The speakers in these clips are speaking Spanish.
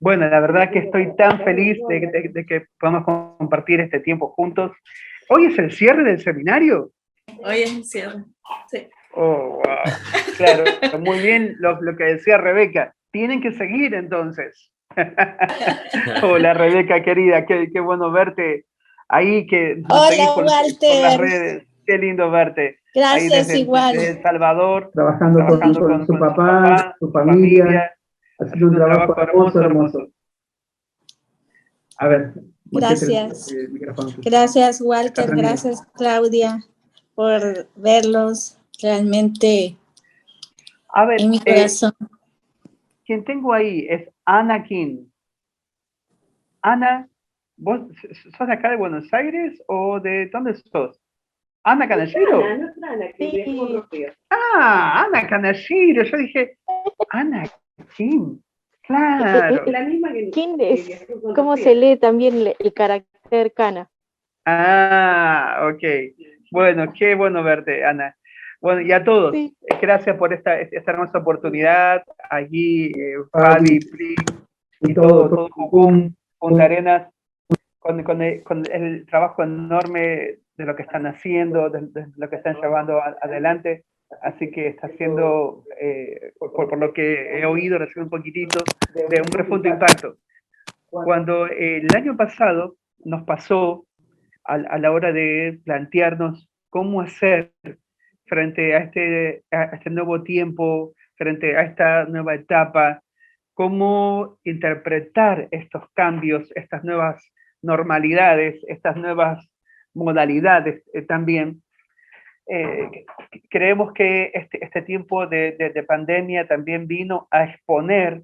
Bueno, la verdad que estoy tan feliz de que podamos compartir este tiempo juntos. ¿Hoy es el cierre del seminario? Hoy es el cierre, sí. Oh, wow. Claro, muy bien lo que decía Rebeca. Tienen que seguir entonces. Hola Rebeca, querida, qué bueno verte ahí, que nos seguís Hola, por las Walter. redes. Qué lindo verte. Ahí Gracias, igual. desde El Salvador, Trabajando con su papá, su familia. Ha sido un trabajo hermoso, hermoso. A ver. Gracias. Gracias, Walter. Gracias, Claudia, por verlos realmente A ver, en mi corazón. quien tengo ahí es Ana King. Ana, ¿vos sos de acá de Buenos Aires o de dónde sos? ¿Ana Canallero? Ana, que viajó otros días. Ah, Ana Canallero. Yo dije, Ana King. Claro. La misma que King es cómo se lee también el carácter cana. Ah, ok. Bueno, qué bueno verte, Ana. Bueno, y a todos, Sí. Gracias por esta hermosa oportunidad. Allí, Fabi, Pri, y todo Jucum, Punta Arenas, con el trabajo enorme de lo que están haciendo, de lo que están llevando adelante. Así que está haciendo, por lo que he oído, recién un poquitito, de un profundo impacto. Cuando el año pasado nos pasó a la hora de plantearnos cómo hacer frente a este nuevo tiempo, frente a esta nueva etapa, cómo interpretar estos cambios, estas nuevas normalidades, estas nuevas modalidades también. Creemos que este tiempo de pandemia también vino a exponer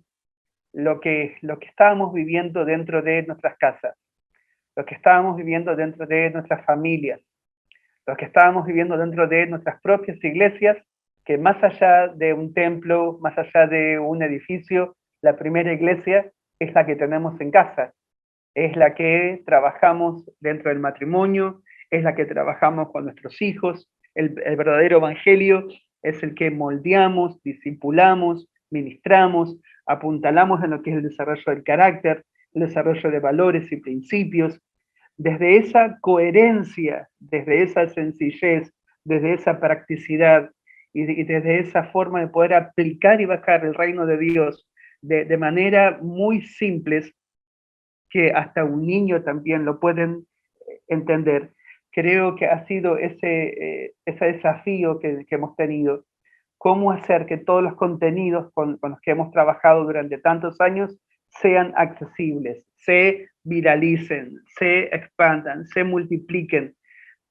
lo que estábamos viviendo dentro de nuestras casas, lo que estábamos viviendo dentro de nuestras familias, lo que estábamos viviendo dentro de nuestras propias iglesias, que más allá de un templo, más allá de un edificio, la primera iglesia es la que tenemos en casa, es la que trabajamos dentro del matrimonio, es la que trabajamos con nuestros hijos, el verdadero evangelio es el que moldeamos, discipulamos, ministramos, apuntalamos en lo que es el desarrollo del carácter, el desarrollo de valores y principios. Desde esa coherencia, desde esa sencillez, desde esa practicidad y desde esa forma de poder aplicar y bajar el reino de Dios de manera muy simples, que hasta un niño también lo pueden entender. Creo que ha sido ese desafío que hemos tenido. Cómo hacer que todos los contenidos con los que hemos trabajado durante tantos años sean accesibles, se viralicen, se expandan, se multipliquen.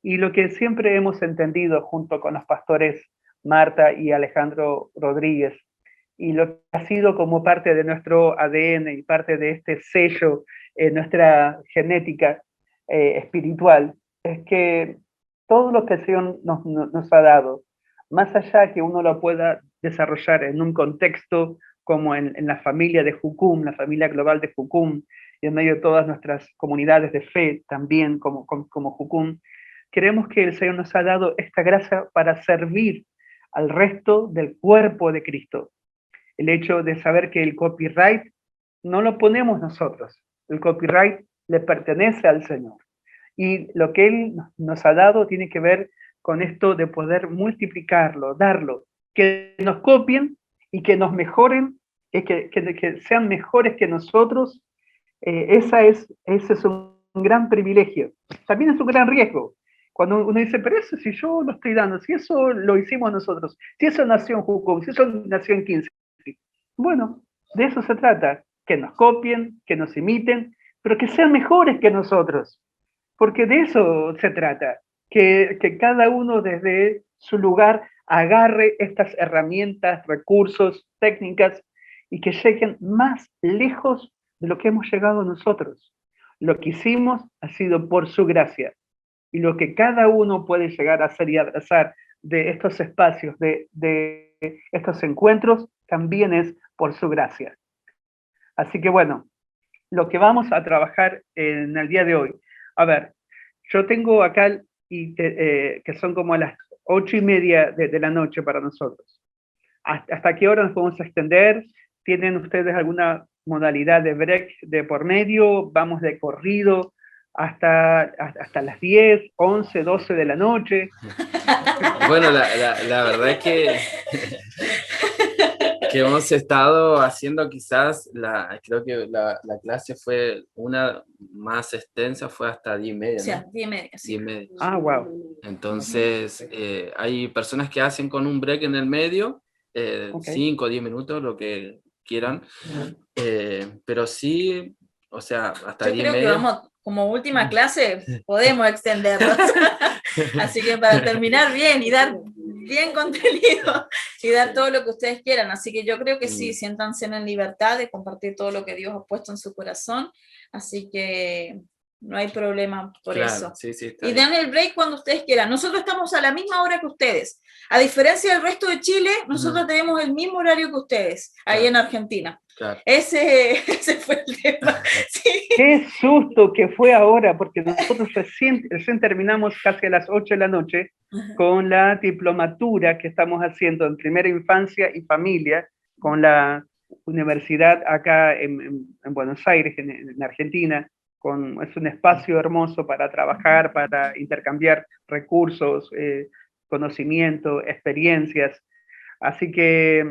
Y lo que siempre hemos entendido junto con los pastores Marta y Alejandro Rodríguez, y lo que ha sido como parte de nuestro ADN y parte de este sello en nuestra genética espiritual, es que todo lo que el Señor nos ha dado, más allá que uno lo pueda desarrollar en un contexto como en la familia de Jucum, la familia global de Jucum, y en medio de todas nuestras comunidades de fe también como Jucum, creemos que el Señor nos ha dado esta gracia para servir al resto del cuerpo de Cristo. El hecho de saber que el copyright no lo ponemos nosotros, el copyright le pertenece al Señor. Y lo que Él nos ha dado tiene que ver con esto de poder multiplicarlo, darlo, que nos copien y que nos mejoren, que sean mejores que nosotros. Ese es un gran privilegio. También es un gran riesgo. Cuando uno dice, pero eso si yo lo estoy dando, si eso lo hicimos nosotros, si eso nació en Jucum, si eso nació en 15. Bueno, de eso se trata, que nos copien, que nos imiten, pero que sean mejores que nosotros, porque de eso se trata, que cada uno desde su lugar agarre estas herramientas, recursos, técnicas, y que lleguen más lejos de lo que hemos llegado nosotros. Lo que hicimos ha sido por su gracia, y lo que cada uno puede llegar a hacer y abrazar de estos espacios, de estos encuentros, también es por su gracia. Así que bueno, lo que vamos a trabajar en el día de hoy. A ver, yo tengo acá, que son como las 8:30 de la noche para nosotros. ¿Hasta qué hora nos podemos extender? ¿Tienen ustedes alguna modalidad de break de por medio, vamos de corrido hasta las 10, 11, 12 de la noche. Bueno, la verdad es que hemos estado haciendo quizás, creo que la clase fue una más extensa, fue hasta 10:30, Sí, ¿no? 10:30. Sí. 10:30. Ah, wow. Entonces, hay personas que hacen con un break en el medio, Okay. 5 o 10 minutos, lo que quieran, pero sí, o sea, hasta Yo creo que 10:30. vamos, como última clase, podemos extendernos. Así que para terminar bien y dar bien contenido y dar todo lo que ustedes quieran. Así que yo creo que sí, siéntanse en libertad de compartir todo lo que Dios ha puesto en su corazón. Así que no hay problema por Claro, eso. sí, Y den el break cuando ustedes quieran. Nosotros estamos a la misma hora que ustedes. A diferencia del resto de Chile, nosotros tenemos el mismo horario que ustedes, ahí en Argentina. Claro. Ese fue el tema. Sí. Qué susto que fue ahora, porque nosotros recién terminamos casi a las 8 de la noche con la diplomatura que estamos haciendo en primera infancia y familia con la universidad acá en Buenos Aires, en Argentina. Es un espacio hermoso para trabajar, para intercambiar recursos, conocimiento, experiencias. Así que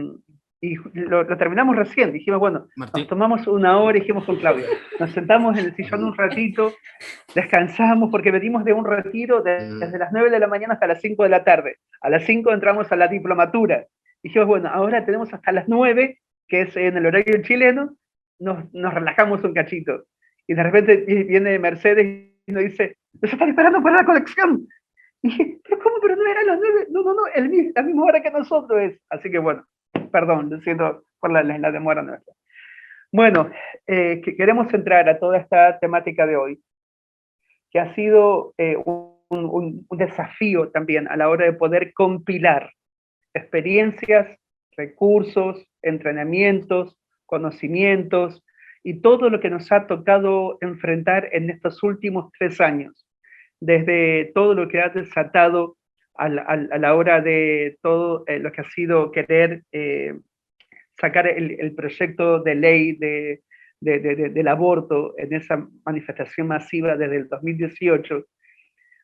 y lo terminamos recién, dijimos, bueno, Martín. Nos tomamos una hora y dijimos con Claudia, nos sentamos en el sillón un ratito, descansamos porque venimos de un retiro desde las 9 de la mañana hasta las 5 de la tarde. A las 5 entramos a la diplomatura. Dijimos, bueno, ahora tenemos hasta las 9, que es en el horario chileno, nos relajamos un cachito. Y de repente viene Mercedes y nos dice, nos están esperando para la colección. Y dije, ¿pero cómo? ¿Pero no eran las 9? No, la misma hora que nosotros es. Así que bueno, perdón, lo siento por la demora nuestra. Bueno, queremos entrar a toda esta temática de hoy, que ha sido un desafío también a la hora de poder compilar experiencias, recursos, entrenamientos, conocimientos y todo lo que nos ha tocado enfrentar en estos últimos 3 años, desde todo lo que ha desatado a la hora de todo lo que ha sido querer sacar el proyecto de ley del aborto en esa manifestación masiva desde el 2018,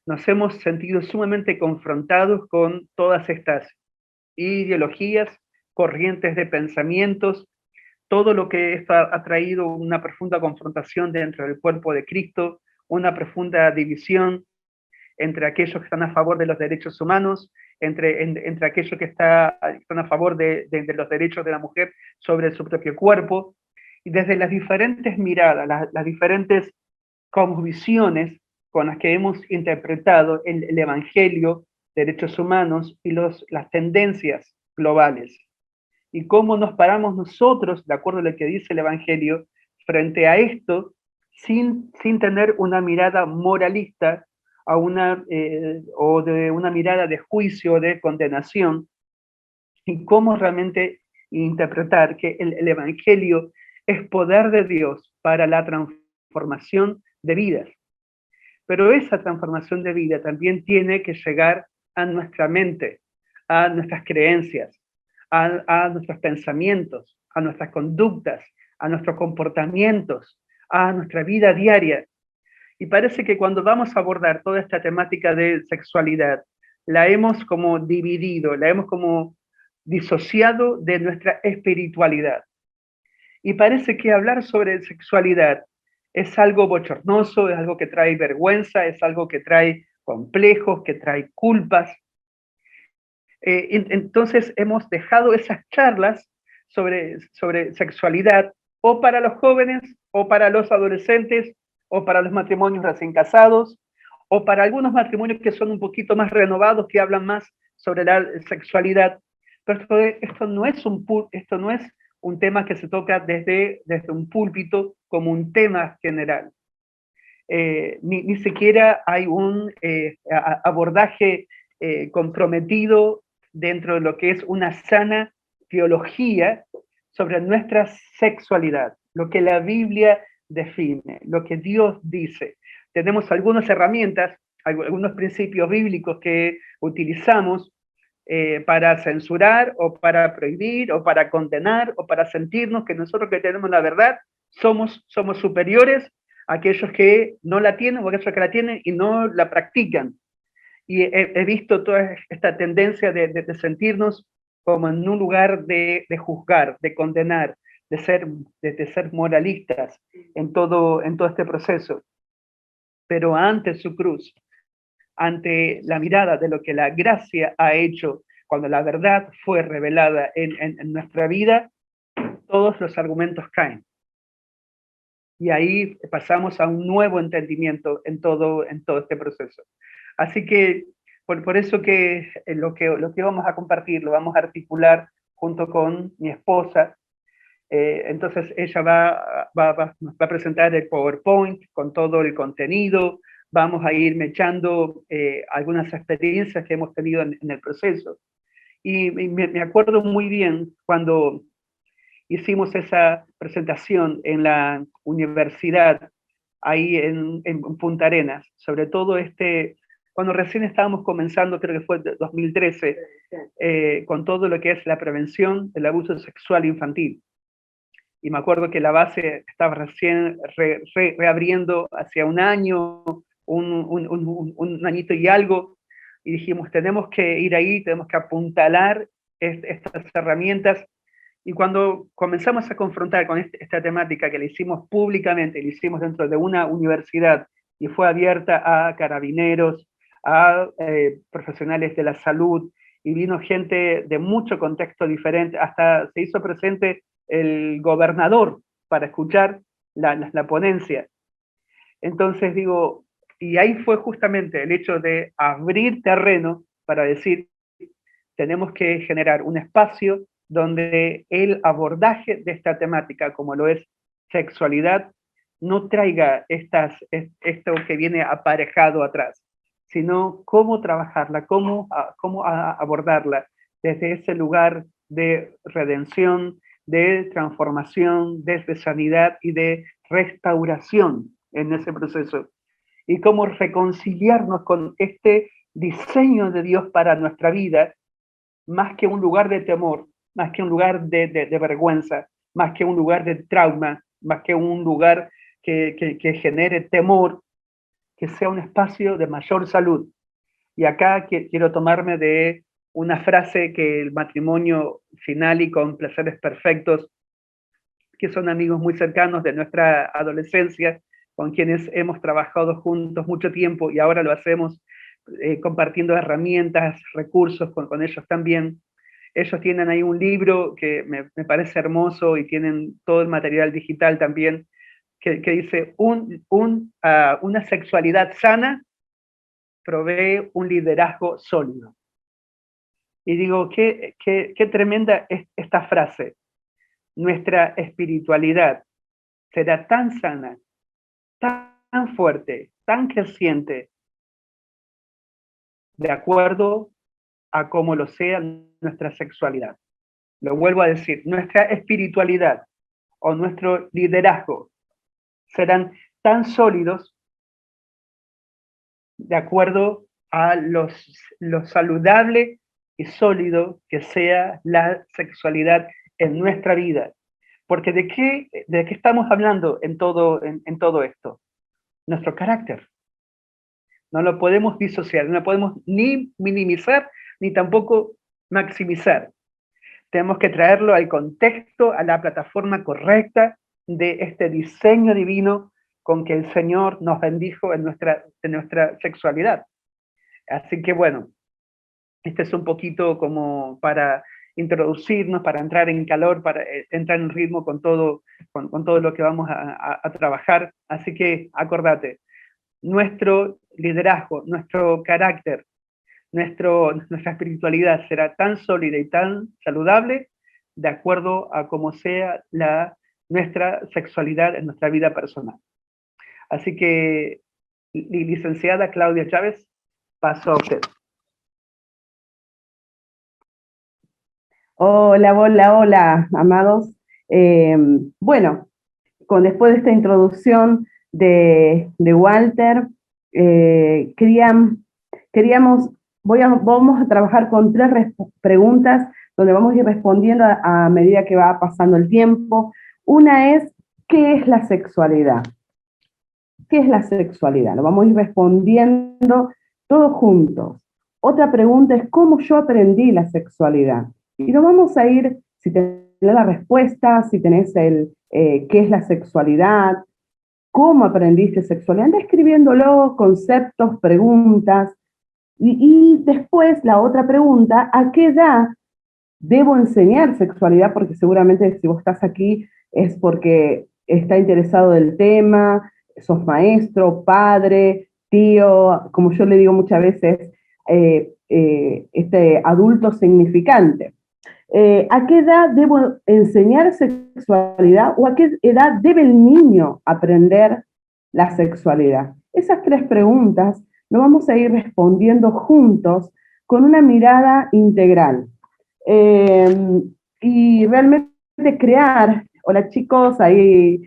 nos hemos sentido sumamente confrontados con todas estas ideologías, corrientes de pensamientos, todo lo que esto ha traído una profunda confrontación dentro del cuerpo de Cristo, una profunda división entre aquellos que están a favor de los derechos humanos, entre aquellos que están a favor de los derechos de la mujer sobre su propio cuerpo, y desde las diferentes miradas, las diferentes cosmovisiones con las que hemos interpretado el Evangelio, derechos humanos y las tendencias globales. Y cómo nos paramos nosotros, de acuerdo a lo que dice el Evangelio, frente a esto, sin tener una mirada moralista o de una mirada de juicio, de condenación, y cómo realmente interpretar que el Evangelio es poder de Dios para la transformación de vidas. Pero esa transformación de vida también tiene que llegar a nuestra mente, a nuestras creencias, a nuestros pensamientos, a nuestras conductas, a nuestros comportamientos, a nuestra vida diaria. Y parece que cuando vamos a abordar toda esta temática de sexualidad, la hemos como dividido, la hemos como disociado de nuestra espiritualidad. Y parece que hablar sobre sexualidad es algo bochornoso, es algo que trae vergüenza, es algo que trae complejos, que trae culpas. Entonces hemos dejado esas charlas sobre sexualidad o para los jóvenes, o para los adolescentes, o para los matrimonios recién casados, o para algunos matrimonios que son un poquito más renovados, que hablan más sobre la sexualidad. Pero esto no es un tema que se toca desde un púlpito como un tema general. Ni siquiera hay un abordaje comprometido dentro de lo que es una sana teología sobre nuestra sexualidad, lo que la Biblia define, lo que Dios dice. Tenemos algunas herramientas, algunos principios bíblicos que utilizamos, para censurar o para prohibir o para condenar o para sentirnos que nosotros que tenemos la verdad somos superiores a aquellos que no la tienen o aquellos que la tienen y no la practican. Y he visto toda esta tendencia de sentirnos como en un lugar de juzgar, de condenar, de ser moralistas en todo este proceso. Pero ante su cruz, ante la mirada de lo que la gracia ha hecho, cuando la verdad fue revelada en nuestra vida, todos los argumentos caen. Y ahí pasamos a un nuevo entendimiento en todo este proceso. Así que por eso que lo que vamos a compartir lo vamos a articular junto con mi esposa. Entonces ella va a presentar el PowerPoint con todo el contenido. Vamos a ir echando algunas experiencias que hemos tenido en el proceso. Y me acuerdo muy bien cuando hicimos esa presentación en la universidad, ahí en Punta Arenas, sobre todo cuando recién estábamos comenzando, creo que fue 2013, con todo lo que es la prevención del abuso sexual infantil. Y me acuerdo que la base estaba recién reabriendo hacia un año, un añito y algo, y dijimos, tenemos que ir ahí, tenemos que apuntalar estas herramientas. Y cuando comenzamos a confrontar con esta temática que la hicimos públicamente, la hicimos dentro de una universidad y fue abierta a carabineros, a profesionales de la salud, y vino gente de mucho contexto diferente, hasta se hizo presente el gobernador para escuchar la ponencia. Entonces digo, y ahí fue justamente el hecho de abrir terreno para decir, tenemos que generar un espacio donde el abordaje de esta temática, como lo es sexualidad, no traiga esto que viene aparejado atrás, sino cómo trabajarla, cómo abordarla desde ese lugar de redención, de transformación, desde sanidad y de restauración en ese proceso. Y cómo reconciliarnos con este diseño de Dios para nuestra vida, más que un lugar de temor, más que un lugar de vergüenza, más que un lugar de trauma, más que un lugar que genere temor, que sea un espacio de mayor salud. Y acá quiero tomarme de una frase que el matrimonio Finali con Placeres Perfectos, que son amigos muy cercanos de nuestra adolescencia, con quienes hemos trabajado juntos mucho tiempo y ahora lo hacemos compartiendo herramientas, recursos con ellos también. Ellos tienen ahí un libro que me parece hermoso y tienen todo el material digital también, que dice, una sexualidad sana provee un liderazgo sólido. Y digo, qué tremenda es esta frase. Nuestra espiritualidad será tan sana, tan fuerte, tan creciente, de acuerdo a cómo lo sea nuestra sexualidad. Lo vuelvo a decir, nuestra espiritualidad o nuestro liderazgo serán tan sólidos de acuerdo a lo saludable y sólido que sea la sexualidad en nuestra vida. Porque ¿de qué estamos hablando en todo esto? Nuestro carácter. No lo podemos disociar, no lo podemos ni minimizar, ni tampoco maximizar. Tenemos que traerlo al contexto, a la plataforma correcta de este diseño divino con que el Señor nos bendijo en nuestra sexualidad. Así que bueno, este es un poquito como para introducirnos, para entrar en calor, para entrar en ritmo con todo lo que vamos a trabajar. Así que acordate, nuestro liderazgo, nuestro carácter, nuestra espiritualidad será tan sólida y tan saludable de acuerdo a cómo sea nuestra sexualidad en nuestra vida personal. Así que, licenciada Claudia Chávez, paso a usted. Hola, hola, hola, amados. Bueno, después de esta introducción de Walter, queríamos vamos a trabajar con 3 preguntas donde vamos a ir respondiendo a medida que va pasando el tiempo. Una es, ¿qué es la sexualidad? ¿Qué es la sexualidad? Lo vamos a ir respondiendo todos juntos. Otra pregunta es, ¿cómo yo aprendí la sexualidad? Y lo vamos a ir, si tenés la respuesta, si tenés qué es la sexualidad, cómo aprendiste sexualidad, anda escribiéndolo, conceptos, preguntas. Y después la otra pregunta, ¿a qué edad debo enseñar sexualidad? Porque seguramente si vos estás aquí es porque está interesado del tema, sos maestro, padre, tío, como yo le digo muchas veces, adulto significante. ¿A qué edad debo enseñar sexualidad o a qué edad debe el niño aprender la sexualidad? Esas 3 preguntas lo vamos a ir respondiendo juntos con una mirada integral. Y realmente crear, hola chicos, ahí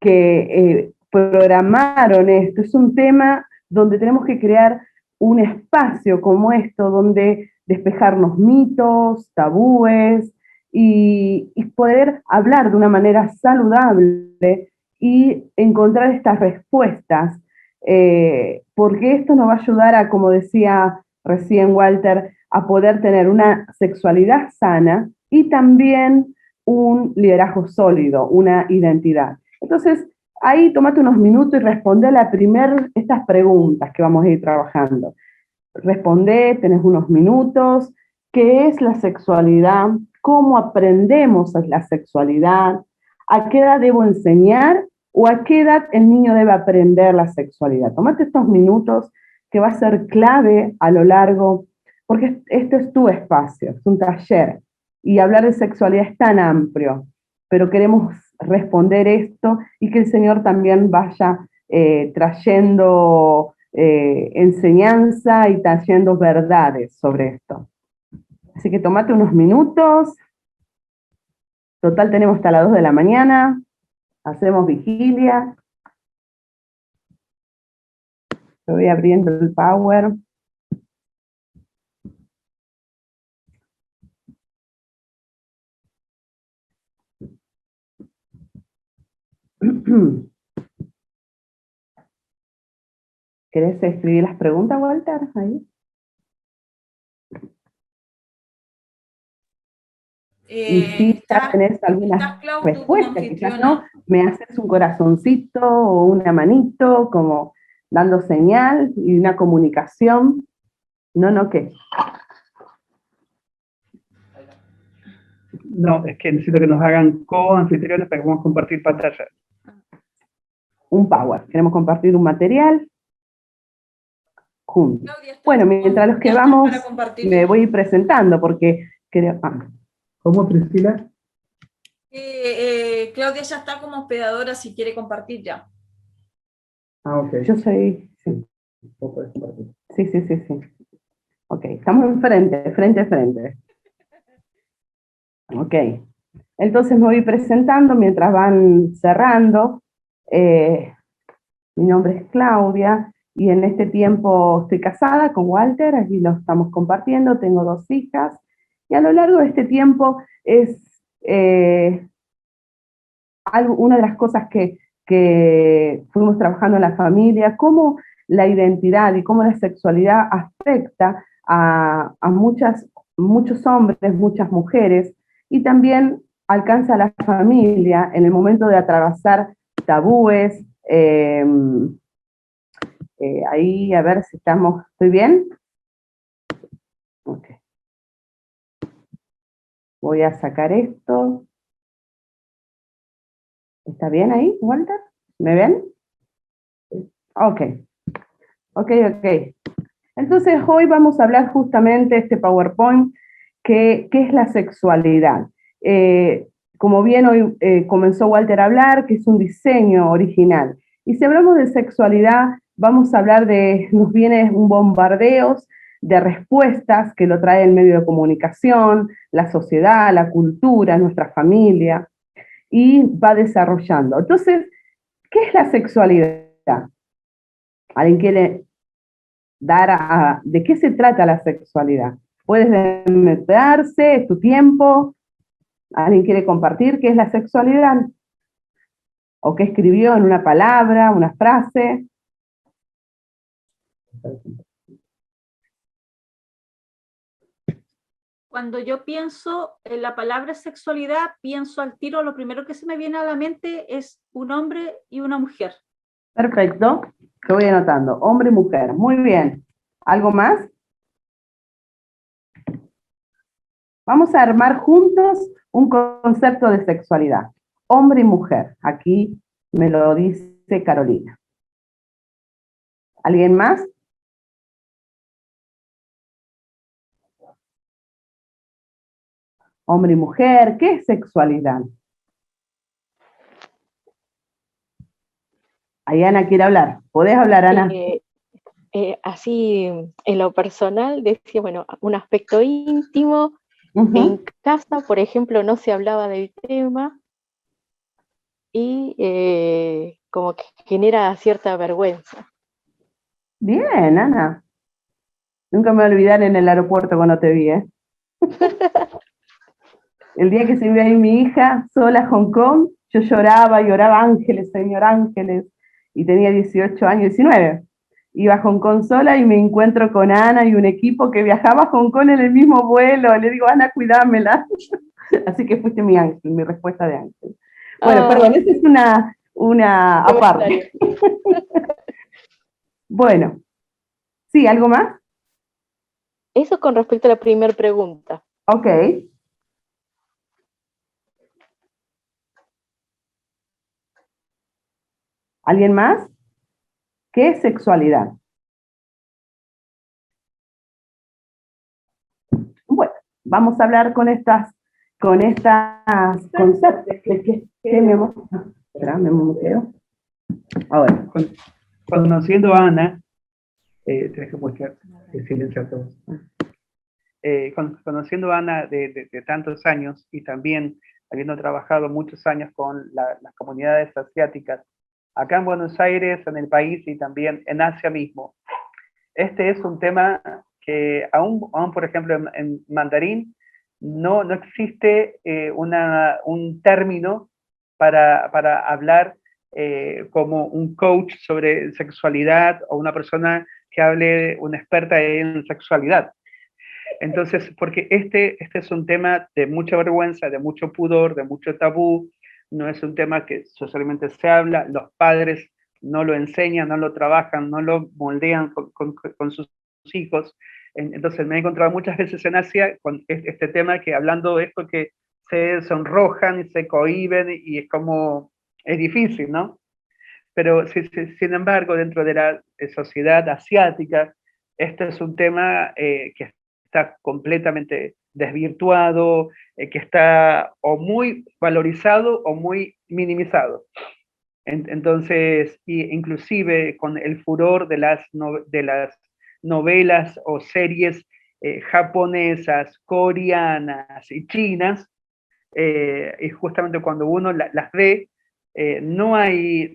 que programaron esto, es un tema donde tenemos que crear un espacio como esto, donde despejarnos mitos, tabúes, y poder hablar de una manera saludable y encontrar estas respuestas, porque esto nos va a ayudar a, como decía recién Walter, a poder tener una sexualidad sana y también un liderazgo sólido, una identidad. Entonces, ahí tómate unos minutos y responde a estas preguntas que vamos a ir trabajando. Responde, tenés unos minutos. ¿Qué es la sexualidad? ¿Cómo aprendemos la sexualidad? ¿A qué edad debo enseñar? ¿O a qué edad el niño debe aprender la sexualidad? Tómate estos minutos que va a ser clave a lo largo, porque este es tu espacio, es un taller, y hablar de sexualidad es tan amplio, pero queremos responder esto y que el Señor también vaya trayendo enseñanza y trayendo verdades sobre esto. Así que tomate unos minutos. Total tenemos hasta las 2 de la mañana. Hacemos vigilia. Estoy abriendo el Power. ¿Querés escribir las preguntas, Walter? Ahí. Y si ya tenés alguna respuesta, quizás no, me haces un corazoncito o una manito, como dando señal y una comunicación. No, ¿qué? No, es que necesito que nos hagan co-anfitriones para que podamos compartir pantalla. Un Power. Queremos compartir un material juntos. Bueno, mientras los que vamos, me voy presentando porque creo... ¿Cómo, Priscila? Claudia ya está como hospedadora si quiere compartir ya. Ah, ok. Yo soy... Sí. Vos podés compartir. Sí. Ok, estamos frente a frente. Ok. Entonces me voy presentando mientras van cerrando. Mi nombre es Claudia y en este tiempo estoy casada con Walter, aquí lo estamos compartiendo, tengo 2 hijas, y a lo largo de este tiempo es una de las cosas que fuimos trabajando en la familia, cómo la identidad y cómo la sexualidad afecta a muchos hombres, muchas mujeres, y también alcanza a la familia en el momento de atravesar tabúes. Ahí, a ver si ¿estoy bien? Ok. Voy a sacar esto. ¿Está bien ahí, Walter? ¿Me ven? Ok. Entonces hoy vamos a hablar justamente este PowerPoint, ¿qué es la sexualidad? Como bien hoy comenzó Walter a hablar, que es un diseño original. Y si hablamos de sexualidad, vamos a hablar nos viene un bombardeo de respuestas que lo trae el medio de comunicación, la sociedad, la cultura, nuestra familia, y va desarrollando. Entonces, ¿qué es la sexualidad? ¿Alguien quiere de qué se trata la sexualidad. Puedes desmetrarse, es tu tiempo. ¿Alguien quiere compartir qué es la sexualidad? ¿O qué escribió en una palabra, una frase? Cuando yo pienso en la palabra sexualidad, pienso al tiro, lo primero que se me viene a la mente es un hombre y una mujer. Perfecto, lo voy anotando. Hombre y mujer, muy bien. ¿Algo más? Vamos a armar juntos un concepto de sexualidad. Hombre y mujer. Aquí me lo dice Carolina. ¿Alguien más? Hombre y mujer, ¿qué es sexualidad? Ana quiere hablar. ¿Podés hablar, Ana? Así, en lo personal, decía, bueno, un aspecto íntimo. En casa, por ejemplo, no se hablaba del tema y como que genera cierta vergüenza. Bien, Ana. Nunca me voy a olvidar en el aeropuerto cuando te vi, ¿eh? El día que se iba a ir mi hija sola a Hong Kong, yo lloraba y oraba ángeles, Señor ángeles, y tenía 18 años, 19. Iba a Hong Kong sola y me encuentro con Ana y un equipo que viajaba a Hong Kong en el mismo vuelo. Le digo, Ana, cuidámela. Así que fuiste mi ángel, mi respuesta de ángel. Bueno, perdón, esa es una aparte. Bueno, ¿sí? ¿Algo más? Eso con respecto a la primera pregunta. Ok. ¿Alguien más? ¿Qué es sexualidad? Bueno, vamos a hablar con estas conceptos. ¿Qué me muero? Ahora, conociendo a Ana, tienes que buscar silenciar todos. Conociendo a Ana de tantos años y también habiendo trabajado muchos años con las comunidades asiáticas, acá en Buenos Aires, en el país y también en Asia mismo, este es un tema que aún por ejemplo, en mandarín, no existe un término para hablar como un coach sobre sexualidad o una persona que hable, una experta en sexualidad. Entonces, porque este es un tema de mucha vergüenza, de mucho pudor, de mucho tabú, no es un tema que socialmente se habla, los padres no lo enseñan, no lo trabajan, no lo moldean con sus hijos. Entonces me he encontrado muchas veces en Asia con este tema que hablando de esto que se sonrojan y se cohíben y es difícil, ¿no? Pero sin embargo, dentro de la sociedad asiática, este es un tema que está completamente desvirtuado, que está o muy valorizado o muy minimizado. Entonces, inclusive con el furor de las novelas o series japonesas, coreanas y chinas, y justamente cuando uno las ve, no hay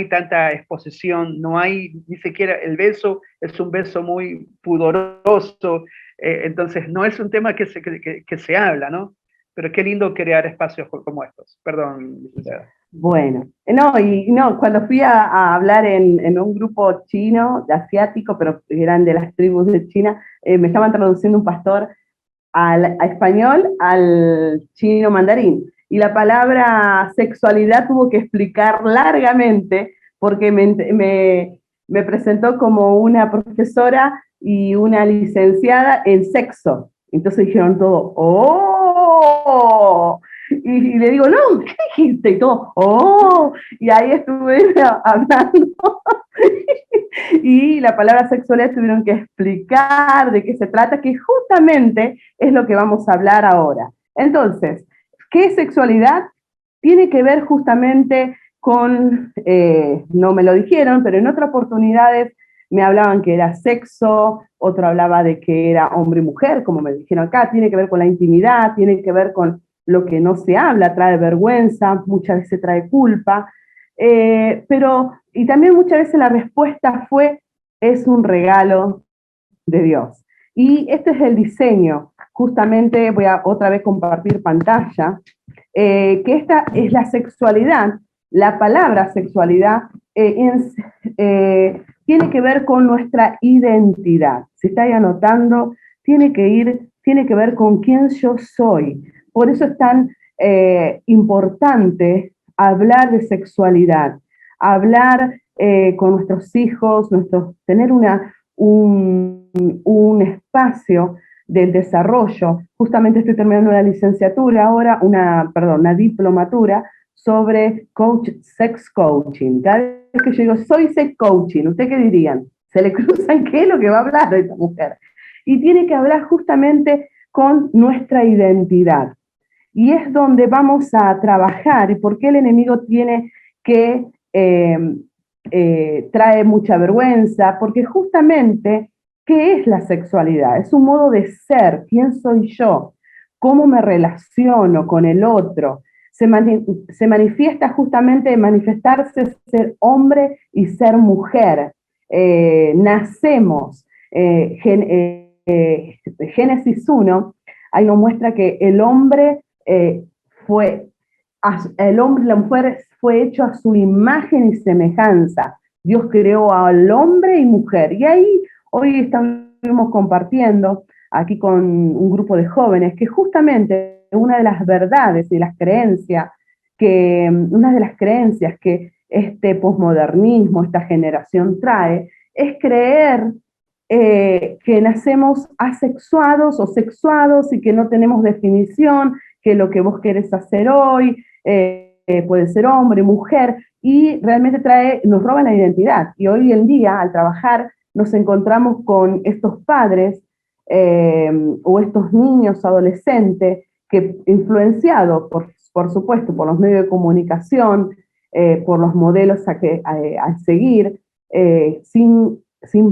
tanta exposición, no hay ni siquiera el beso, es un beso muy pudoroso, entonces no es un tema que se habla, ¿no? Pero qué lindo crear espacios como estos. Perdón, licenciada. Bueno, cuando fui a hablar en un grupo chino, asiático, pero eran de las tribus de China, me estaban traduciendo un pastor a español al chino mandarín. Y la palabra sexualidad tuvo que explicar largamente porque me presentó como una profesora y una licenciada en sexo. Entonces dijeron todo, ¡oh! Y le digo, no, ¿qué dijiste? Y todo, ¡oh! Y ahí estuve hablando. Y la palabra sexualidad tuvieron que explicar de qué se trata, que justamente es lo que vamos a hablar ahora. Entonces, ¿qué es sexualidad? Tiene que ver justamente con, no me lo dijeron, pero en otras oportunidades me hablaban que era sexo, otro hablaba de que era hombre y mujer, como me dijeron acá, tiene que ver con la intimidad, tiene que ver con lo que no se habla, trae vergüenza, muchas veces trae culpa, y también muchas veces la respuesta fue, es un regalo de Dios. Y este es el diseño. Justamente voy a otra vez compartir pantalla, que esta es la sexualidad. La palabra sexualidad tiene que ver con nuestra identidad. Si estáis anotando, tiene que ver con quién yo soy. Por eso es tan importante hablar de sexualidad, hablar con nuestros hijos, tener un espacio del desarrollo. Justamente estoy terminando una licenciatura ahora, una diplomatura sobre sex coaching. Cada vez que yo digo, soy sex coaching, ¿ustedes qué dirían? Se le cruzan qué es lo que va a hablar de esta mujer. Y tiene que hablar justamente con nuestra identidad. Y es donde vamos a trabajar y por qué el enemigo tiene que trae mucha vergüenza, porque justamente, ¿qué es la sexualidad? Es un modo de ser, ¿quién soy yo? ¿Cómo me relaciono con el otro? Se manifiesta justamente de manifestarse ser hombre y ser mujer. Nacemos, Génesis 1, ahí nos muestra que el hombre y la mujer fue hecho a su imagen y semejanza. Dios creó al hombre y mujer. Y ahí hoy estamos compartiendo aquí con un grupo de jóvenes que justamente una de las verdades y las creencias una de las creencias que este posmodernismo, esta generación trae, es creer que nacemos asexuados o sexuados y que no tenemos definición, que lo que vos querés hacer hoy puede ser hombre, mujer, y realmente nos roba la identidad. Y hoy en día, al trabajar, nos encontramos con estos padres o estos niños adolescentes que, influenciados, por supuesto, por los medios de comunicación, por los modelos a seguir, sin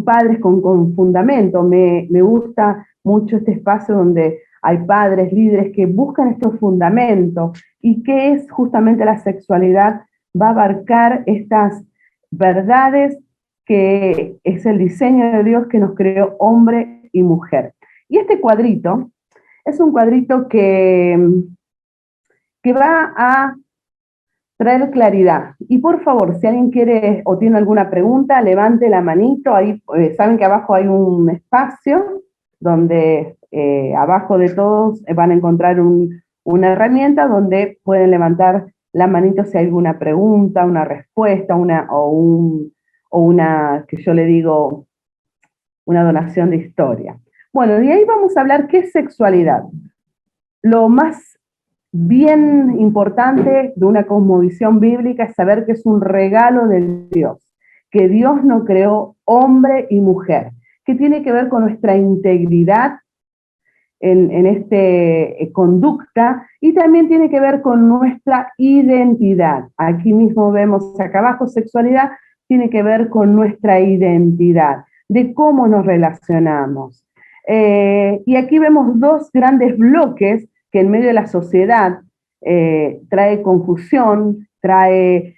padres con fundamento. Me gusta mucho este espacio donde hay padres, líderes que buscan estos fundamentos y que es justamente la sexualidad, va a abarcar estas verdades que es el diseño de Dios que nos creó hombre y mujer. Y este cuadrito es un cuadrito que va a traer claridad. Y por favor, si alguien quiere o tiene alguna pregunta, levante la manito. Ahí saben que abajo hay un espacio donde abajo de todos van a encontrar una herramienta donde pueden levantar la manito si hay alguna pregunta, una respuesta, una, que yo le digo, una donación de historia. Bueno, de ahí vamos a hablar qué es sexualidad. Lo más bien importante de una cosmovisión bíblica es saber que es un regalo de Dios, que Dios nos creó hombre y mujer, que tiene que ver con nuestra integridad en esta conducta y también tiene que ver con nuestra identidad. Aquí mismo vemos acá abajo, sexualidad tiene que ver con nuestra identidad, de cómo nos relacionamos. Y aquí vemos dos grandes bloques que en medio de la sociedad trae confusión, trae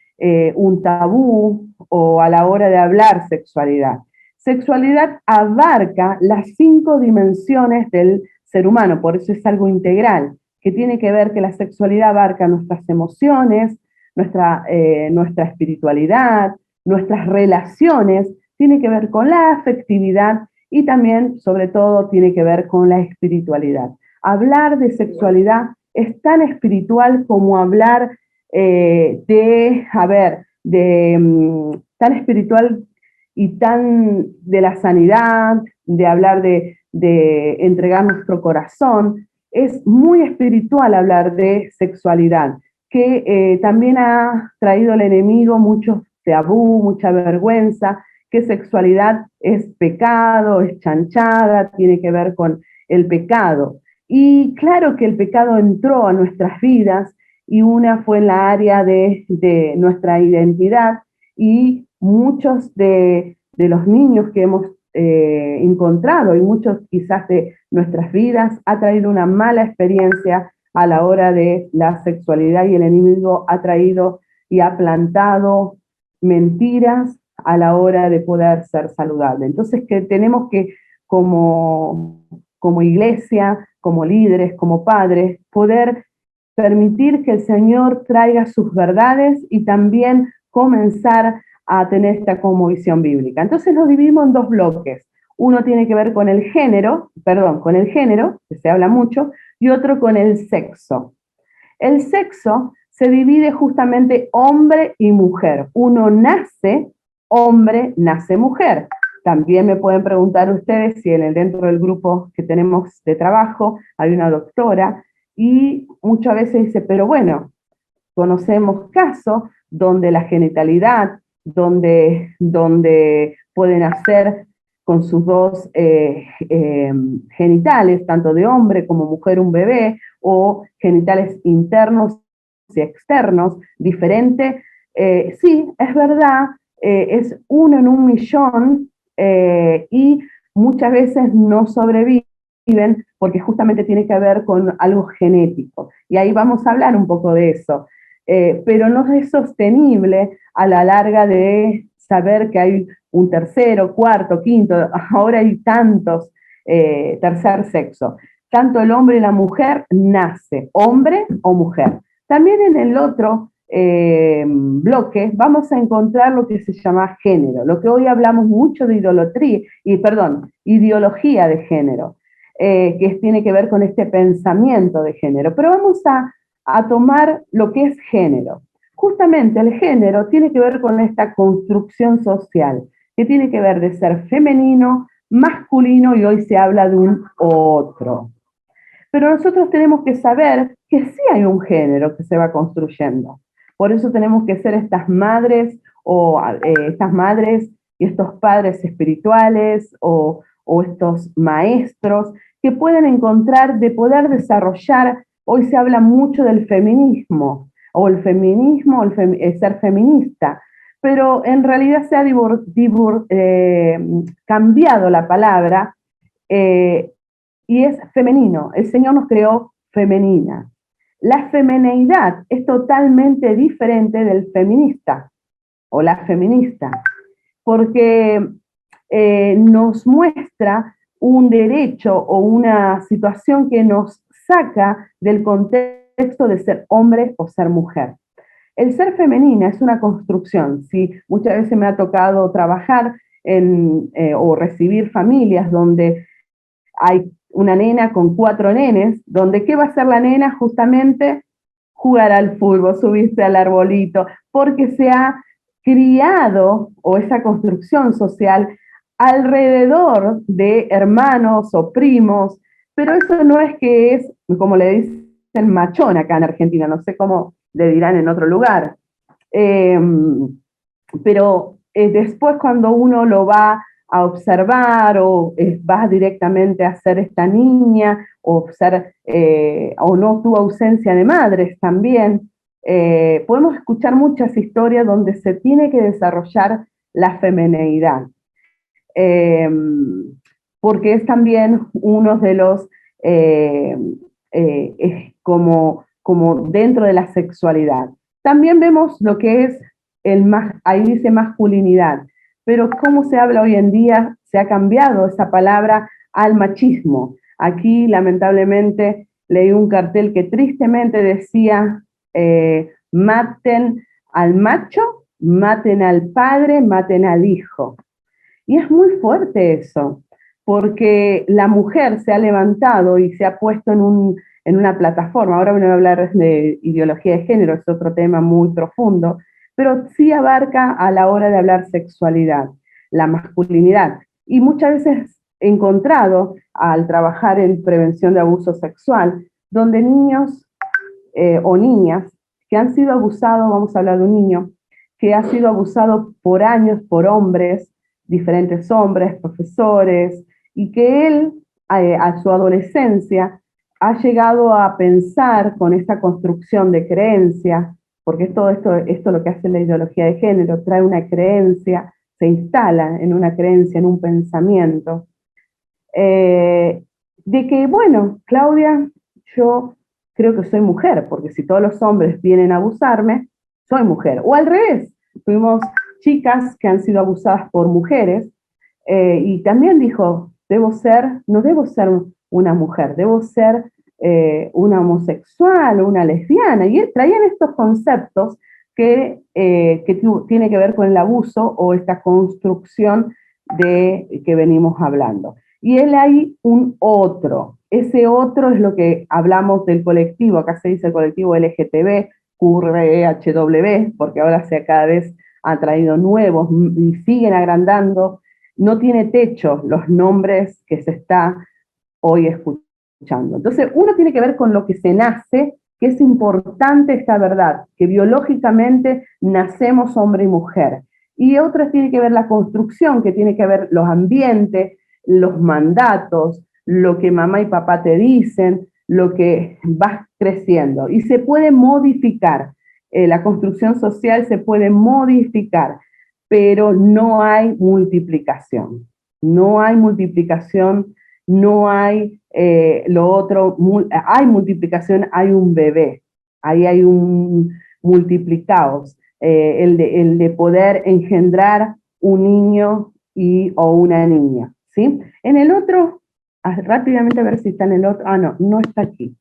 un tabú o a la hora de hablar sexualidad. Sexualidad abarca las 5 dimensiones del ser humano, por eso es algo integral, que tiene que ver que la sexualidad abarca nuestras emociones, nuestra espiritualidad, nuestras relaciones, tiene que ver con la afectividad y también, sobre todo, tiene que ver con la espiritualidad. Hablar de sexualidad es tan espiritual como hablar tan espiritual y tan de la sanidad, de hablar de entregar nuestro corazón. Es muy espiritual hablar de sexualidad, que también ha traído al enemigo mucho tabú, mucha vergüenza, que sexualidad es pecado, es chanchada, tiene que ver con el pecado. Y claro que el pecado entró a nuestras vidas y una fue en la área de nuestra identidad y muchos de los niños que hemos encontrado y muchos quizás de nuestras vidas ha traído una mala experiencia a la hora de la sexualidad y el enemigo ha traído y ha plantado mentiras a la hora de poder ser saludable. Entonces que tenemos que como iglesia, como líderes, como padres, poder permitir que el Señor traiga sus verdades y también comenzar a tener esta como visión bíblica. Entonces lo dividimos en dos bloques. Uno tiene que ver con el género, que se habla mucho, y otro con el sexo. El sexo se divide justamente hombre y mujer. Uno nace hombre, nace mujer. También me pueden preguntar ustedes si dentro del grupo que tenemos de trabajo hay una doctora, y muchas veces dice, pero bueno, conocemos casos donde la genitalidad, donde pueden hacer con sus dos genitales, tanto de hombre como mujer un bebé, o genitales internos y externos, diferente. Sí, es verdad, es 1 en 1.000.000, y muchas veces no sobreviven porque justamente tiene que ver con algo genético. Y ahí vamos a hablar un poco de eso. Pero no es sostenible a la larga de saber que hay un tercero, cuarto, quinto, ahora hay tantos tercer sexo. Tanto el hombre y la mujer nace, hombre o mujer. También en el otro bloque vamos a encontrar lo que se llama género, lo que hoy hablamos mucho de ideología de género, que tiene que ver con este pensamiento de género. Pero vamos a tomar lo que es género. Justamente el género tiene que ver con esta construcción social, que tiene que ver de ser femenino, masculino, y hoy se habla de un otro. Pero nosotros tenemos que saber que sí hay un género que se va construyendo. Por eso tenemos que ser estas madres y estos padres espirituales o estos maestros que pueden encontrar de poder desarrollar. Hoy se habla mucho del feminismo, o el ser feminista, pero en realidad se ha cambiado la palabra, y es femenino. El Señor nos creó femenina. La femineidad es totalmente diferente del feminista o la feminista, porque nos muestra un derecho o una situación que nos saca del contexto de ser hombre o ser mujer. El ser femenina es una construcción. ¿Sí? Muchas veces me ha tocado trabajar o recibir familias donde hay una nena con 4 nenes, donde ¿qué va a hacer la nena? Justamente jugar al fútbol, subirse al arbolito, porque se ha criado, o esa construcción social, alrededor de hermanos o primos, pero eso no es que es, como le dicen, machón acá en Argentina, no sé cómo le dirán en otro lugar. Pero después cuando uno lo va a observar o vas directamente a ser esta niña o no tuvo ausencia de madres también, podemos escuchar muchas historias donde se tiene que desarrollar la femineidad, porque es también uno de los, como dentro de la sexualidad. También vemos lo que es ahí dice masculinidad, pero cómo se habla hoy en día, se ha cambiado esa palabra al machismo. Aquí, lamentablemente, leí un cartel que tristemente decía, maten al macho, maten al padre, maten al hijo. Y es muy fuerte eso, porque la mujer se ha levantado y se ha puesto en una plataforma. Ahora no voy a hablar de ideología de género, es otro tema muy profundo, pero sí abarca a la hora de hablar sexualidad, la masculinidad. Y muchas veces he encontrado, al trabajar en prevención de abuso sexual, donde niños o niñas que han sido abusados, vamos a hablar de un niño, que ha sido abusado por años por hombres, diferentes hombres, profesores, y que él, a su adolescencia, ha llegado a pensar con esta construcción de creencia, porque todo esto lo que hace la ideología de género, trae una creencia, se instala en una creencia, en un pensamiento, de que, bueno, Claudia, yo creo que soy mujer, porque si todos los hombres vienen a abusarme, soy mujer. O al revés, tuvimos chicas que han sido abusadas por mujeres, y también dijo, no debo ser una mujer, debo ser una homosexual o una lesbiana. Y traían estos conceptos que tiene que ver con el abuso o esta construcción de que venimos hablando. Y él hay un otro. Ese otro es lo que hablamos del colectivo, acá se dice el colectivo LGTB, QRHW, porque ahora cada vez han traído nuevos y siguen agrandando. No tiene techo los nombres que se está hoy escuchando. Entonces, uno tiene que ver con lo que se nace, que es importante esta verdad, que biológicamente nacemos hombre y mujer. Y otras tiene que ver la construcción, que tiene que ver los ambientes, los mandatos, lo que mamá y papá te dicen, lo que vas creciendo. Y se puede modificar, la construcción social se puede modificar, pero no hay multiplicación. No hay multiplicación, no hay lo otro, hay multiplicación, hay un bebé, ahí hay un multiplicados, el de poder engendrar un niño o una niña, ¿sí? En el otro, rápidamente a ver si está en el otro, no está aquí,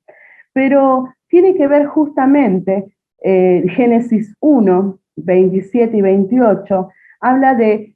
pero tiene que ver justamente, Génesis 1, 27 y 28, habla de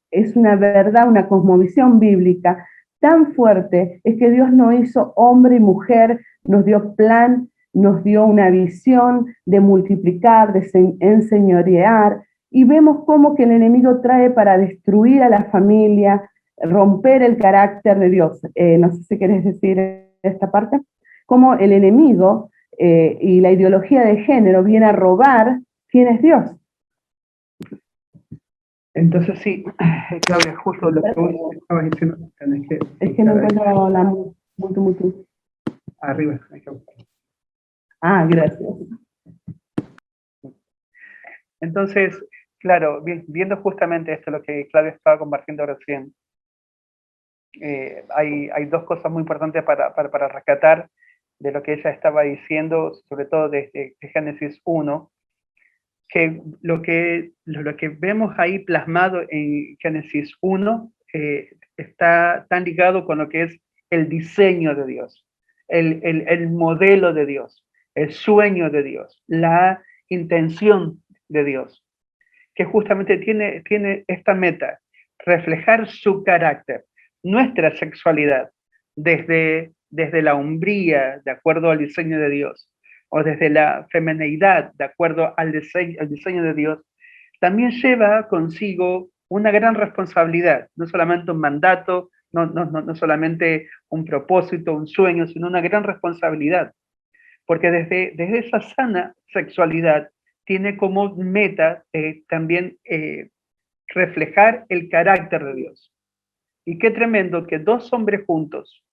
es una verdad, una cosmovisión bíblica tan fuerte, es que Dios nos hizo hombre y mujer, nos dio plan, nos dio una visión de multiplicar, de enseñorear, y vemos cómo que el enemigo trae para destruir a la familia, romper el carácter de Dios. No sé si querés decir esta parte, cómo el enemigo y la ideología de género viene a robar quién es Dios. Entonces sí, Claudia, justo lo que vos estabas diciendo. Es que no encuentro la mutu. Arriba, hay que buscar. Gracias. Entonces, claro, viendo justamente esto, lo que Claudia estaba compartiendo recién, hay dos cosas muy importantes para rescatar de lo que ella estaba diciendo, sobre todo desde Génesis 1, que lo que vemos ahí plasmado en Génesis 1 está tan ligado con lo que es el diseño de Dios, el modelo de Dios, el sueño de Dios, la intención de Dios, que justamente tiene esta meta, reflejar su carácter, nuestra sexualidad, desde la hombría, de acuerdo al diseño de Dios, o desde la femineidad, de acuerdo al diseño de Dios, también lleva consigo una gran responsabilidad, no solamente un mandato, no solamente un propósito, un sueño, sino una gran responsabilidad, porque desde esa sana sexualidad tiene como meta también reflejar el carácter de Dios. Y qué tremendo que dos hombres juntos,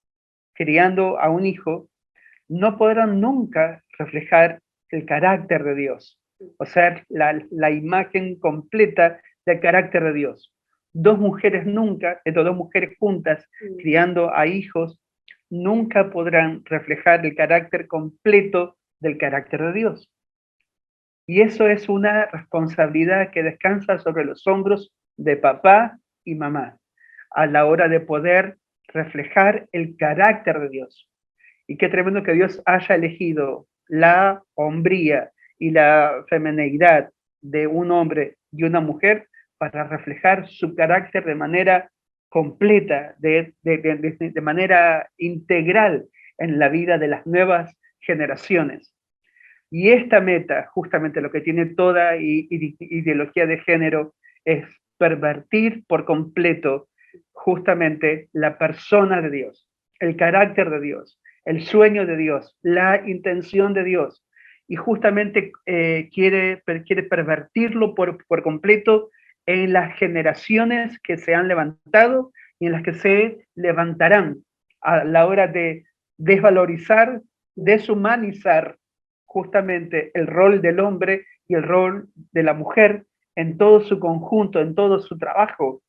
criando a un hijo, no podrán nunca reflejar el carácter de Dios, o sea, la imagen completa del carácter de Dios. Dos mujeres juntas, criando a hijos, nunca podrán reflejar el carácter completo del carácter de Dios. Y eso es una responsabilidad que descansa sobre los hombros de papá y mamá, a la hora de poder reflejar el carácter de Dios. Y qué tremendo que Dios haya elegido la hombría y la femineidad de un hombre y una mujer para reflejar su carácter de manera completa, de manera integral en la vida de las nuevas generaciones. Y esta meta, justamente lo que tiene toda ideología de género, es pervertir por completo justamente la persona de Dios, el carácter de Dios, el sueño de Dios, la intención de Dios. Y justamente quiere pervertirlo por completo en las generaciones que se han levantado y en las que se levantarán a la hora de desvalorizar, deshumanizar justamente el rol del hombre y el rol de la mujer en todo su conjunto, en todo su trabajo.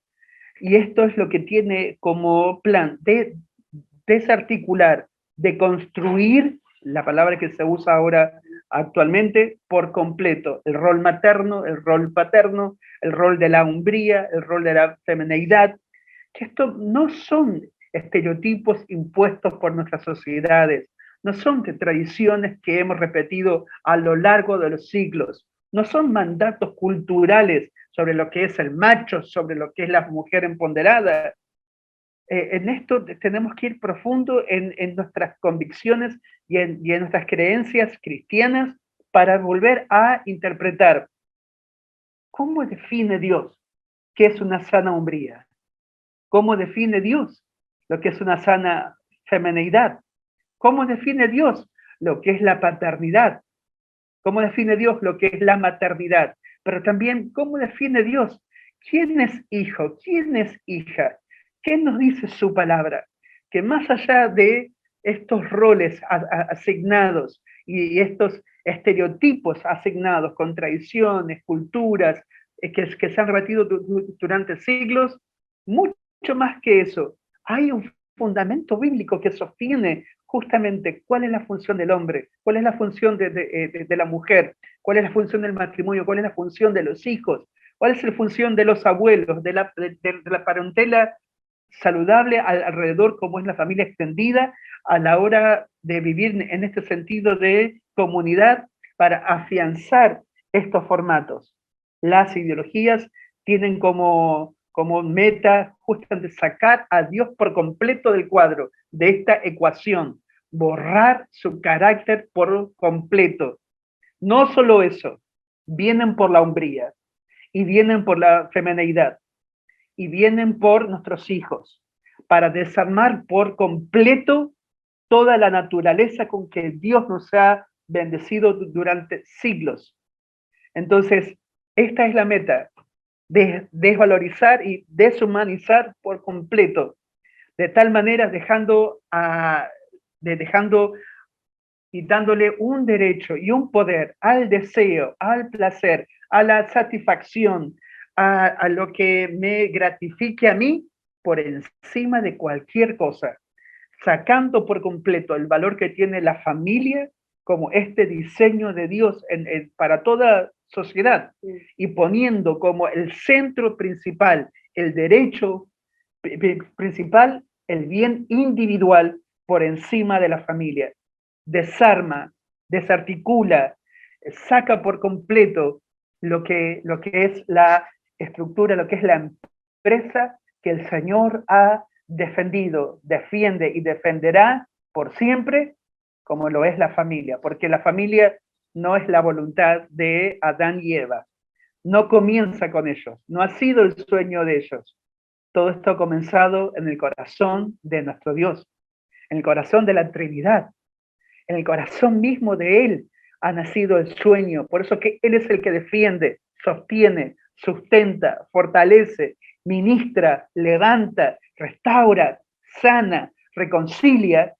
Y esto es lo que tiene como plan de desarticular, de construir, la palabra que se usa ahora actualmente, por completo, el rol materno, el rol paterno, el rol de la hombría, el rol de la femineidad, que esto no son estereotipos impuestos por nuestras sociedades, no son de tradiciones que hemos repetido a lo largo de los siglos, no son mandatos culturales sobre lo que es el macho, sobre lo que es la mujer empoderada. En esto tenemos que ir profundo en nuestras convicciones y en nuestras creencias cristianas para volver a interpretar cómo define Dios qué es una sana hombría, cómo define Dios lo que es una sana femineidad, cómo define Dios lo que es la paternidad, cómo define Dios lo que es la maternidad, pero también cómo define Dios quién es hijo, quién es hija, qué nos dice su palabra, que más allá de estos roles asignados y estos estereotipos asignados con tradiciones, culturas, que se han repetido durante siglos, mucho más que eso, hay un fundamento bíblico que sostiene justamente cuál es la función del hombre, cuál es la función de la mujer, cuál es la función del matrimonio, cuál es la función de los hijos, cuál es la función de los abuelos, de la parentela saludable alrededor, como es la familia extendida, a la hora de vivir en este sentido de comunidad para afianzar estos formatos. Las ideologías tienen como meta justamente sacar a Dios por completo del cuadro, de esta ecuación, borrar su carácter por completo. No solo eso, vienen por la hombría, y vienen por la femineidad, y vienen por nuestros hijos, para desarmar por completo toda la naturaleza con que Dios nos ha bendecido durante siglos. Entonces, esta es la meta, desvalorizar y deshumanizar por completo, de tal manera dejando y dándole un derecho y un poder al deseo, al placer, a la satisfacción, a lo que me gratifique a mí por encima de cualquier cosa, sacando por completo el valor que tiene la familia como este diseño de Dios para toda sociedad y poniendo como el centro principal, el derecho principal, el bien individual por encima de la familia. Desarma, desarticula, saca por completo lo que es la estructura, lo que es la empresa que el Señor ha defendido, defiende y defenderá por siempre, como lo es la familia, porque la familia no es la voluntad de Adán y Eva, no comienza con ellos, no ha sido el sueño de ellos. Todo esto ha comenzado en el corazón de nuestro Dios, en el corazón de la Trinidad, en el corazón mismo de Él ha nacido el sueño. Por eso que Él es el que defiende, sostiene, sustenta, fortalece, ministra, levanta, restaura, sana, reconcilia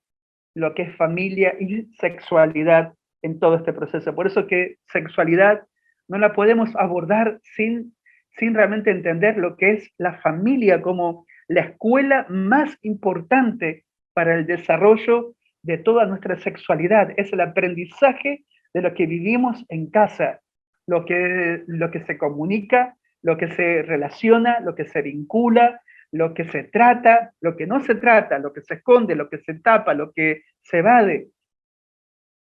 lo que es familia y sexualidad en todo este proceso. Por eso que sexualidad no la podemos abordar sin realmente entender lo que es la familia como la escuela más importante para el desarrollo de toda nuestra sexualidad. Es el aprendizaje de lo que vivimos en casa, lo que se comunica, lo que se relaciona, lo que se vincula, lo que se trata, lo que no se trata, lo que se esconde, lo que se tapa, lo que se evade.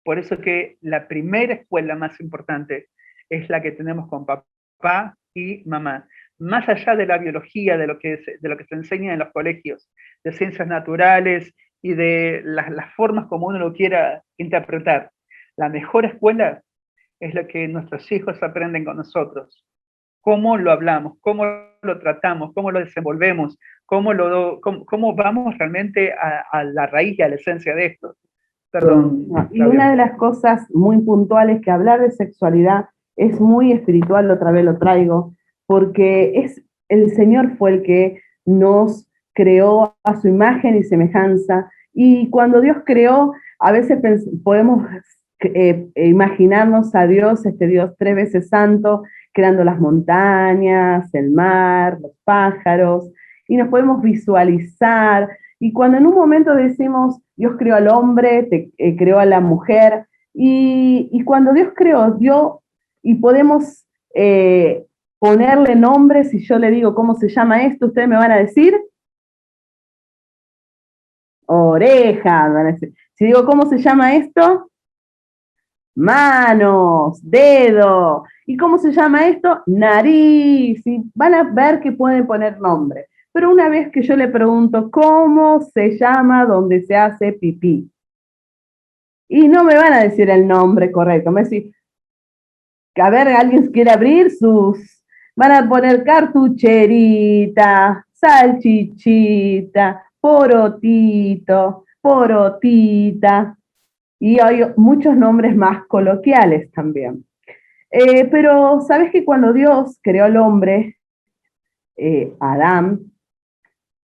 Por eso que la primera escuela más importante es la que tenemos con papá y mamá. Más allá de la biología, de lo que se enseña en los colegios, de ciencias naturales y de las formas como uno lo quiera interpretar. La mejor escuela es la que nuestros hijos aprenden con nosotros. Cómo lo hablamos, cómo lo tratamos, cómo lo desenvolvemos, cómo vamos realmente a la raíz y a la esencia de esto. Perdón. Y una de las cosas muy puntuales que hablar de sexualidad es muy espiritual, otra vez lo traigo, porque el Señor fue el que nos creó a su imagen y semejanza, y cuando Dios creó, a veces podemos imaginarnos a Dios, este Dios 3 veces santo, creando las montañas, el mar, los pájaros, y nos podemos visualizar, y cuando en un momento decimos, Dios creó al hombre, creó a la mujer, y cuando Dios creó, y podemos ponerle nombres, y yo le digo, ¿cómo se llama esto? Ustedes me van a decir, Orejas, van a decir. Si digo, ¿cómo se llama esto? Manos, dedo. ¿Y cómo se llama esto? Nariz. Y van a ver que pueden poner nombre. Pero una vez que yo le pregunto, ¿cómo se llama donde se hace pipí? Y no me van a decir el nombre correcto. Me decir, a ver, alguien quiere abrir sus... Van a poner cartucherita, salchichita, porotito, porotita. Y hay muchos nombres más coloquiales también. Pero sabes que cuando Dios creó al hombre, Adán,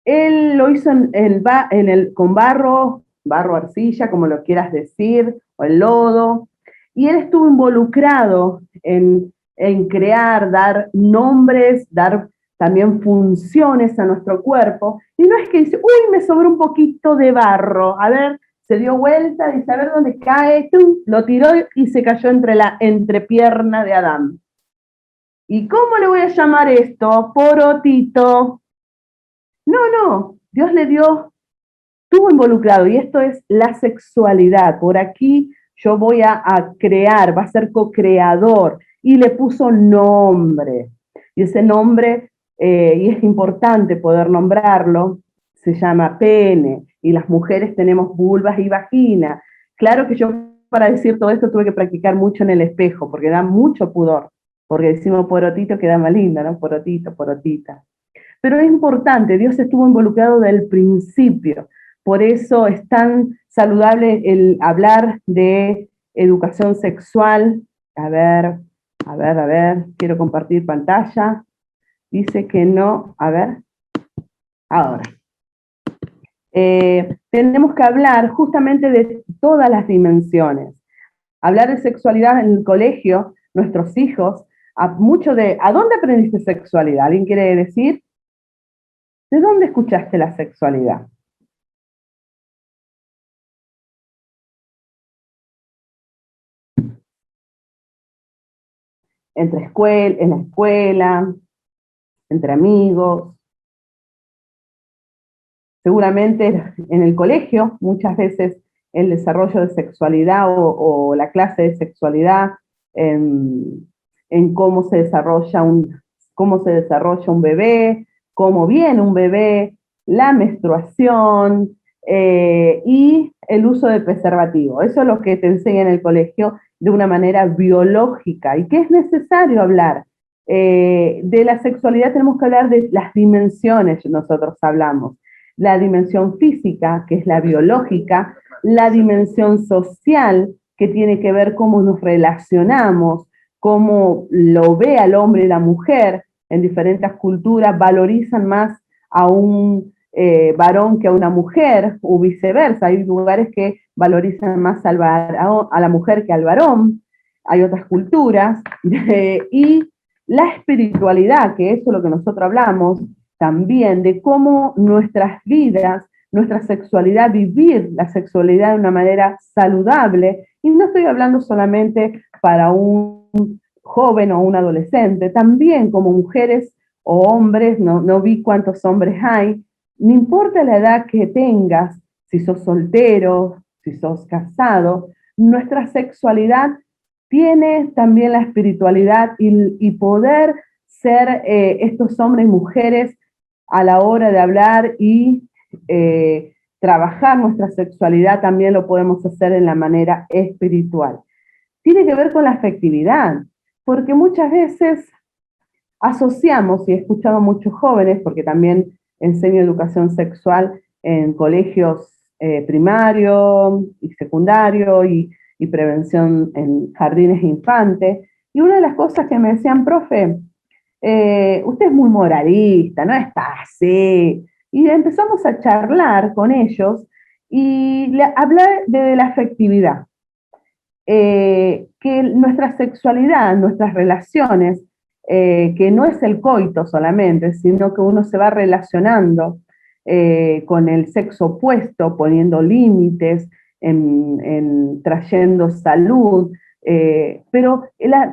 él lo hizo con barro arcilla, como lo quieras decir, o el lodo, y él estuvo involucrado en crear, dar nombres, dar también funciones a nuestro cuerpo, y no es que dice, uy, me sobró un poquito de barro, a ver, se dio vuelta, dice, a ver dónde cae, ¡tum! Lo tiró y se cayó entre la entrepierna de Adán. ¿Y cómo le voy a llamar esto? Porotito. No, Dios estuvo involucrado, y esto es la sexualidad. Por aquí yo voy a crear, va a ser co-creador, y le puso nombre. Y ese nombre, y es importante poder nombrarlo, se llama pene, y las mujeres tenemos vulvas y vagina. Claro que yo para decir todo esto tuve que practicar mucho en el espejo, porque da mucho pudor, porque decimos porotito queda más lindo, ¿no? Porotito, porotita. Pero es importante, Dios estuvo involucrado desde el principio. Por eso es tan saludable el hablar de educación sexual. A ver, quiero compartir pantalla. Dice que no, a ver, ahora. Tenemos que hablar justamente de todas las dimensiones. Hablar de sexualidad en el colegio, nuestros hijos, ¿a dónde aprendiste sexualidad? ¿Alguien quiere decir? ¿De dónde escuchaste la sexualidad? En la escuela, entre amigos. Seguramente en el colegio, muchas veces el desarrollo de sexualidad o la clase de sexualidad en cómo se desarrolla un bebé, cómo viene un bebé, la menstruación y el uso de preservativo. Eso es lo que te enseña en el colegio de una manera biológica y que es necesario hablar. De la sexualidad tenemos que hablar de las dimensiones, nosotros hablamos. La dimensión física, que es la biológica, la dimensión social, que tiene que ver cómo nos relacionamos, cómo lo ve al hombre y la mujer. En diferentes culturas valorizan más a un varón que a una mujer, o viceversa. Hay lugares que valorizan más a la mujer que al varón, hay otras culturas, y la espiritualidad, que eso es lo que nosotros hablamos, también de cómo nuestras vidas, nuestra sexualidad, vivir la sexualidad de una manera saludable, y no estoy hablando solamente para un joven o un adolescente, también como mujeres o hombres, no vi cuántos hombres hay, no importa la edad que tengas, si sos soltero, si sos casado, nuestra sexualidad tiene también la espiritualidad y poder ser estos hombres y mujeres a la hora de hablar y trabajar nuestra sexualidad, también lo podemos hacer en la manera espiritual. Tiene que ver con la afectividad, porque muchas veces asociamos, y he escuchado a muchos jóvenes, porque también enseño educación sexual en colegios primario y secundario y prevención en jardines e infantes, y una de las cosas que me decían, profe, usted es muy moralista, no está así, y empezamos a charlar con ellos y hablar de la afectividad, que nuestra sexualidad, nuestras relaciones, que no es el coito solamente, sino que uno se va relacionando con el sexo opuesto, poniendo límites, trayendo salud, pero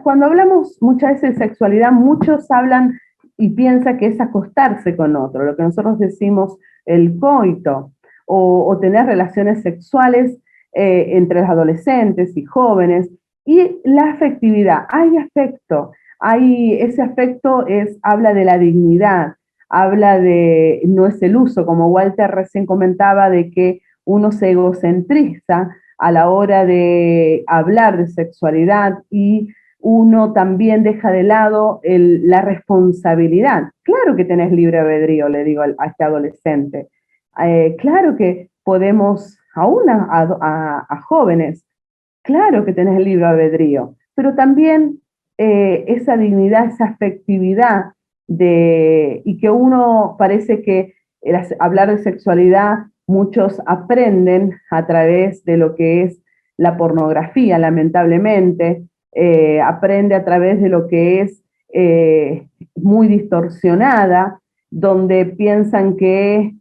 cuando hablamos muchas veces de sexualidad, muchos hablan y piensan que es acostarse con otro, lo que nosotros decimos el coito, o tener relaciones sexuales entre los adolescentes y jóvenes. Y la afectividad, hay afecto, ese afecto habla de la dignidad, habla de, no es el uso, como Walter recién comentaba, de que uno se egocentriza a la hora de hablar de sexualidad y uno también deja de lado la responsabilidad. Claro que tenés libre albedrío, le digo a este adolescente. Claro que podemos, aún a jóvenes, claro que tenés el libre albedrío, pero también esa dignidad, esa afectividad y que uno parece que hablar de sexualidad muchos aprenden a través de lo que es la pornografía, lamentablemente, aprende a través de lo que es muy distorsionada, donde piensan que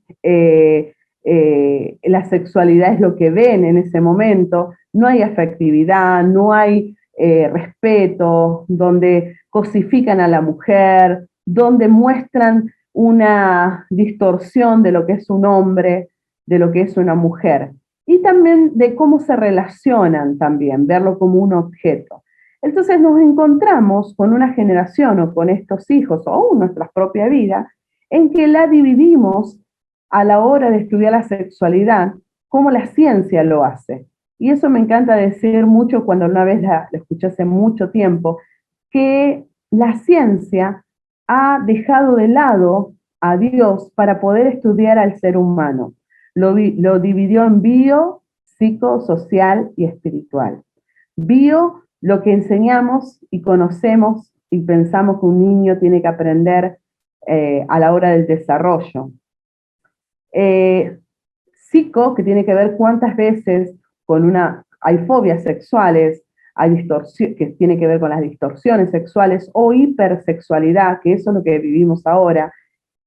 la sexualidad es lo que ven en ese momento, no hay afectividad, no hay respeto, donde cosifican a la mujer, donde muestran una distorsión de lo que es un hombre, de lo que es una mujer, y también de cómo se relacionan también, verlo como un objeto. Entonces nos encontramos con una generación o con estos hijos o en nuestra propia vida, en que la dividimos a la hora de estudiar la sexualidad como la ciencia lo hace. Y eso me encanta decir mucho cuando una vez la escuché hace mucho tiempo, que la ciencia ha dejado de lado a Dios para poder estudiar al ser humano. Lo dividió en bio, psico, social y espiritual. Bio, lo que enseñamos y conocemos y pensamos que un niño tiene que aprender a la hora del desarrollo. Psico, que tiene que ver cuántas veces hay fobias sexuales, que tiene que ver con las distorsiones sexuales o hipersexualidad, que eso es lo que vivimos ahora.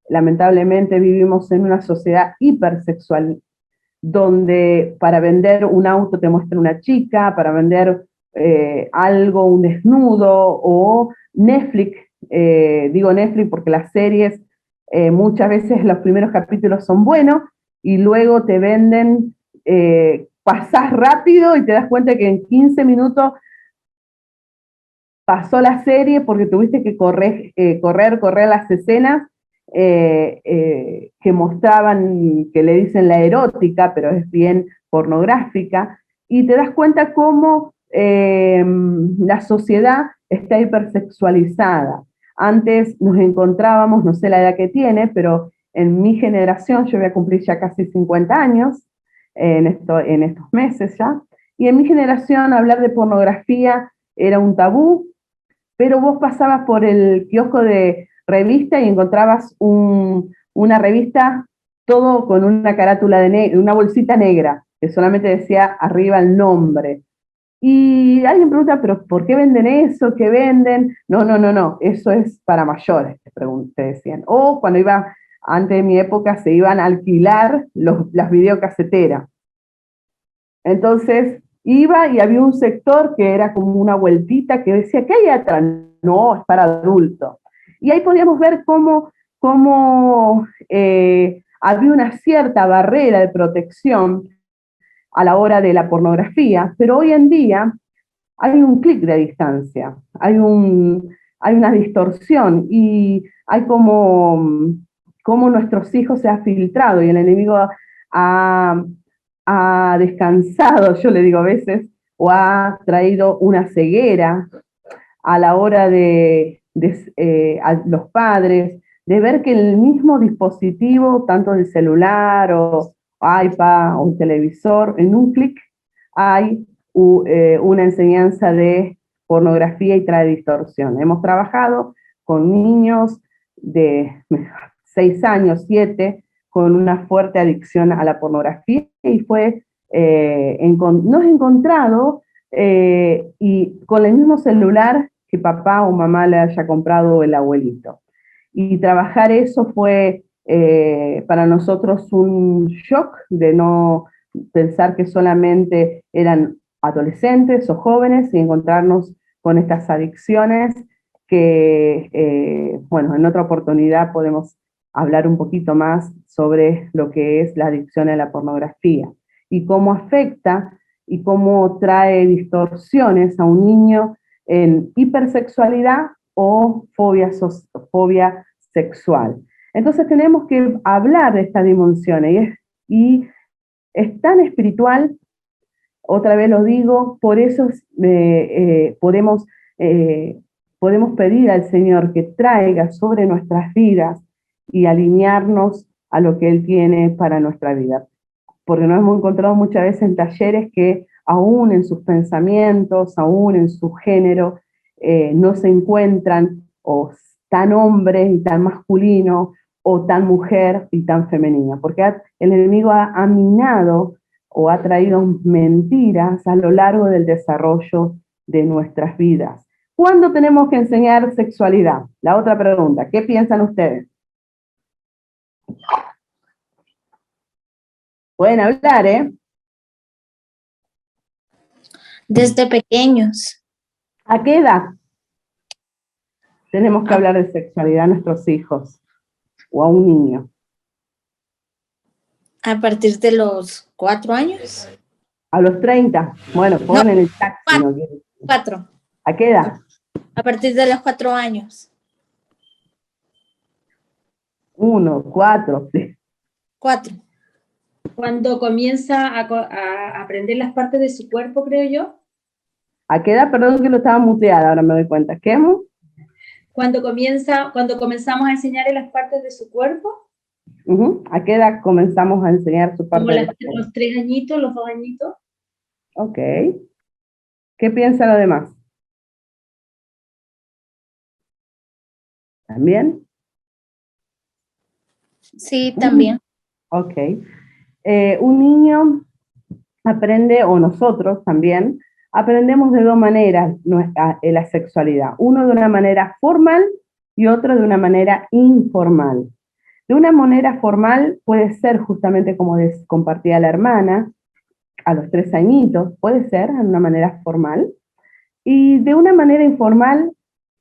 Lamentablemente vivimos en una sociedad hipersexual, donde para vender un auto te muestran una chica, para vender algo, un desnudo, o Netflix, digo Netflix porque las series muchas veces los primeros capítulos son buenos y luego te venden, pasás rápido y te das cuenta que en 15 minutos pasó la serie porque tuviste que correr las escenas que mostraban, que le dicen la erótica, pero es bien pornográfica, y te das cuenta cómo la sociedad está hipersexualizada. Antes nos encontrábamos, no sé la edad que tiene, pero en mi generación, yo voy a cumplir ya casi 50 años en estos meses ya, y en mi generación hablar de pornografía era un tabú, pero vos pasabas por el kiosco de revista y encontrabas una revista todo con una carátula una bolsita negra, que solamente decía arriba el nombre. Y alguien pregunta, ¿pero por qué venden eso? ¿Qué venden? No, eso es para mayores, te decían. O cuando antes de mi época, se iban a alquilar las videocaseteras. Entonces, iba y había un sector que era como una vueltita que decía, ¿qué hay atrás? No, es para adultos. Y ahí podíamos ver cómo había una cierta barrera de protección a la hora de la pornografía, pero hoy en día hay un clic de distancia, hay una distorsión y hay como nuestros hijos se han filtrado y el enemigo ha descansado, yo le digo a veces, o ha traído una ceguera a la hora a los padres, de ver que el mismo dispositivo, tanto el celular o iPad o un televisor, en un clic hay una enseñanza de pornografía y trae distorsión. Hemos trabajado con niños de 6 años, 7, con una fuerte adicción a la pornografía y nos he encontrado y con el mismo celular que papá o mamá le haya comprado el abuelito. Y trabajar eso fue para nosotros un shock de no pensar que solamente eran adolescentes o jóvenes y encontrarnos con estas adicciones que, bueno, en otra oportunidad podemos hablar un poquito más sobre lo que es la adicción a la pornografía y cómo afecta y cómo trae distorsiones a un niño en hipersexualidad o fobia sexual. Entonces tenemos que hablar de estas dimensiones y es tan espiritual, otra vez lo digo, por eso podemos pedir al Señor que traiga sobre nuestras vidas y alinearnos a lo que Él tiene para nuestra vida. Porque nos hemos encontrado muchas veces en talleres que aún en sus pensamientos, aún en su género, no se encuentran o tan hombre y tan masculino, o tan mujer y tan femenina, porque el enemigo ha minado o ha traído mentiras a lo largo del desarrollo de nuestras vidas. ¿Cuándo tenemos que enseñar sexualidad? La otra pregunta, ¿qué piensan ustedes? Pueden hablar, ¿eh? Desde pequeños. ¿A qué edad tenemos que hablar de sexualidad a nuestros hijos o a un niño? A partir de los 4 años. A los 30. Bueno, pongan en el chat. 4. ¿A qué edad? A partir de los 4 años. 1, 4. 4. Cuando comienza a aprender las partes de su cuerpo, creo yo. ¿A qué edad? Perdón que lo estaba muteada, ahora me doy cuenta. ¿Qué? Cuando comenzamos a enseñarle las partes de su cuerpo. ¿A qué edad comenzamos a enseñar su parte? Como los 3 añitos, los 2 añitos. Ok. ¿Qué piensan los demás? ¿También? Sí, también. Ok. Un niño aprende, o nosotros también, aprendemos de dos maneras la sexualidad. Uno de una manera formal y otro de una manera informal. De una manera formal puede ser justamente como compartía la hermana, a los 3 añitos, puede ser de una manera formal. Y de una manera informal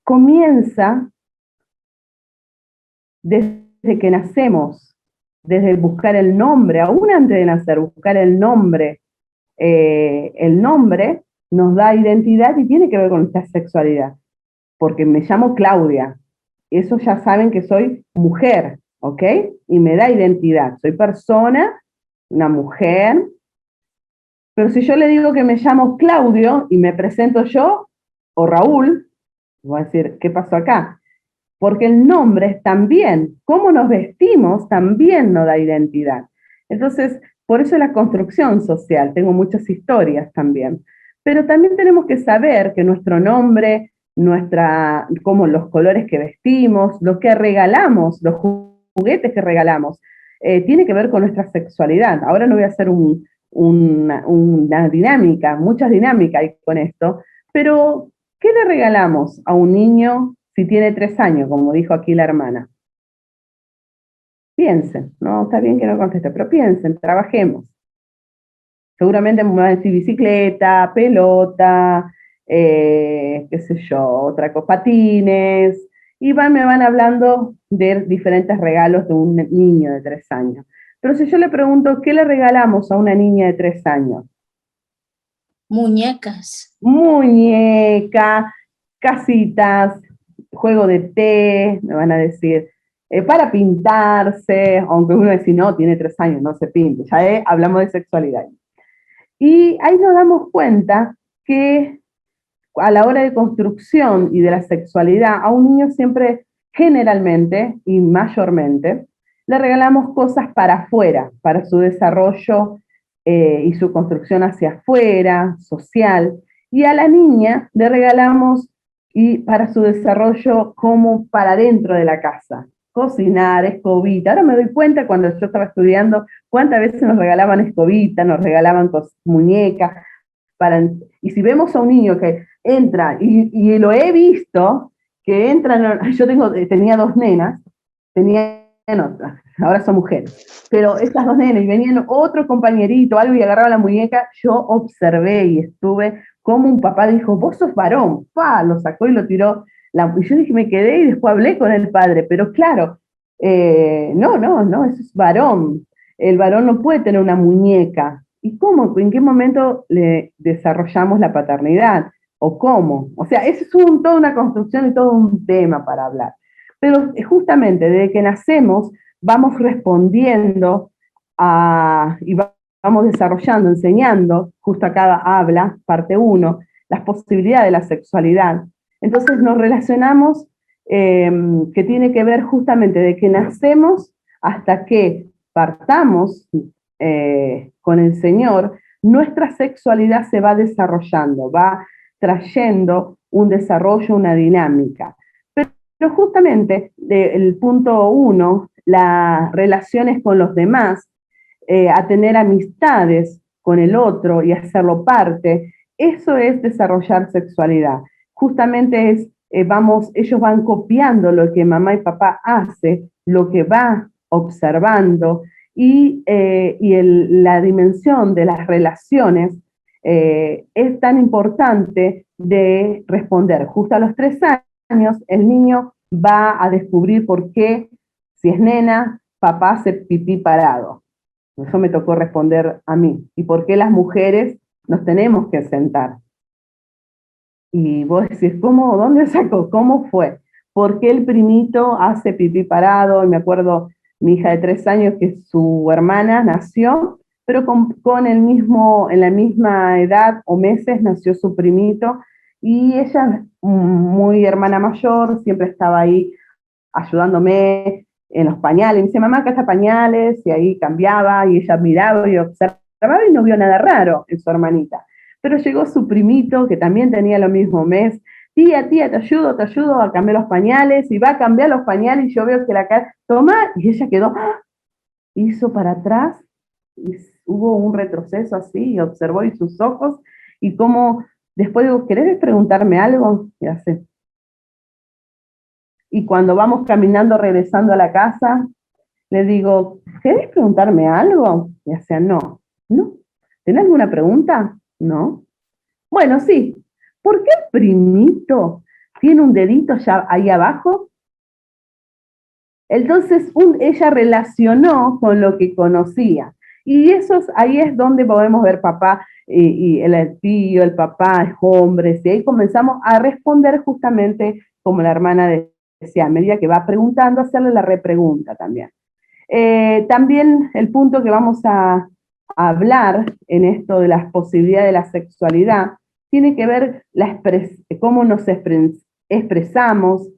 comienza desde que nacemos, desde buscar el nombre, aún antes de nacer, buscar el nombre. El nombre nos da identidad y tiene que ver con nuestra sexualidad, porque me llamo Claudia, eso ya saben que soy mujer, ¿ok? Y me da identidad, soy persona, una mujer, pero si yo le digo que me llamo Claudio y me presento yo, o Raúl, voy a decir, ¿qué pasó acá? Porque el nombre también, cómo nos vestimos, también nos da identidad. Entonces, por eso la construcción social, tengo muchas historias también. Pero también tenemos que saber que nuestro nombre, como los colores que vestimos, lo que regalamos, los juguetes que regalamos, tiene que ver con nuestra sexualidad. Ahora no voy a hacer una dinámica, muchas dinámicas hay con esto, pero ¿qué le regalamos a un niño si tiene 3 años, como dijo aquí la hermana? Piensen, no, está bien que no conteste, pero piensen, trabajemos. Seguramente me van a decir bicicleta, pelota, qué sé yo, otra cosa, patines, y me van hablando de diferentes regalos de un niño de 3 años. Pero si yo le pregunto, ¿qué le regalamos a una niña de 3 años? Muñecas. Muñeca, casitas, juego de té, me van a decir, para pintarse, aunque uno dice, no, tiene 3 años, no se pinte, ya hablamos de sexualidad. Y ahí nos damos cuenta que a la hora de construcción y de la sexualidad, a un niño siempre, generalmente y mayormente, le regalamos cosas para afuera, para su desarrollo y su construcción hacia afuera, social, y a la niña le regalamos para su desarrollo como para dentro de la casa, cocinar, escobita. Ahora me doy cuenta cuando yo estaba estudiando cuántas veces nos regalaban escobita, nos regalaban muñecas, y si vemos a un niño que entra, y lo he visto, que entra, yo tenía 2 nenas, otras, ahora son mujeres, pero estas 2 nenas, y venían otro compañerito, algo, y agarraba la muñeca, yo observé y estuve como un papá dijo, vos sos varón, lo sacó y lo tiró, y yo dije, me quedé y después hablé con el padre, pero claro, no, eso es varón. El varón no puede tener una muñeca. ¿Y cómo? ¿En qué momento le desarrollamos la paternidad? ¿O cómo? O sea, eso es toda una construcción y todo un tema para hablar. Pero justamente desde que nacemos vamos respondiendo y vamos desarrollando, enseñando, justo acá habla, parte 1, las posibilidades de la sexualidad. Entonces nos relacionamos, que tiene que ver justamente de que nacemos hasta que partamos con el Señor, nuestra sexualidad se va desarrollando, va trayendo un desarrollo, una dinámica. Pero justamente el punto 1, las relaciones con los demás, a tener amistades con el otro y hacerlo parte, eso es desarrollar sexualidad. Justamente es, ellos van copiando lo que mamá y papá hace, lo que va observando, y la dimensión de las relaciones es tan importante de responder. Justo a los 3 años, el niño va a descubrir por qué, si es nena, papá hace pipí parado. Eso me tocó responder a mí. ¿Y por qué las mujeres nos tenemos que sentar? Y vos decís, ¿cómo? ¿Dónde sacó? ¿Cómo fue? ¿Por qué el primito hace pipí parado? Y me acuerdo, mi hija de 3 años, que su hermana nació, pero en la misma edad o meses nació su primito, y ella, muy hermana mayor, siempre estaba ahí ayudándome en los pañales. Me dice, mamá, acá está pañales, y ahí cambiaba, y ella miraba y observaba y no vio nada raro en su hermanita. Pero llegó su primito, que también tenía lo mismo mes. Tía, te ayudo a cambiar los pañales, y va a cambiar los pañales, y yo veo que la cara, toma, y ella quedó, hizo para atrás, y hubo un retroceso así, y observó y sus ojos, y como, después digo, ¿querés preguntarme algo? Y hace. Y cuando vamos caminando, regresando a la casa, le digo, ¿querés preguntarme algo? Y hace, no. ¿Tenés alguna pregunta? No. Bueno, sí. ¿Por qué el primito tiene un dedito ya ahí abajo? Entonces ella relacionó con lo que conocía. Y ahí es donde podemos ver papá y el tío, el papá, es hombre. Y ahí comenzamos a responder justamente como la hermana decía, a medida que va preguntando, hacerle la repregunta también. También el punto que vamos a hablar en esto de las posibilidades de la sexualidad tiene que ver cómo nos expresamos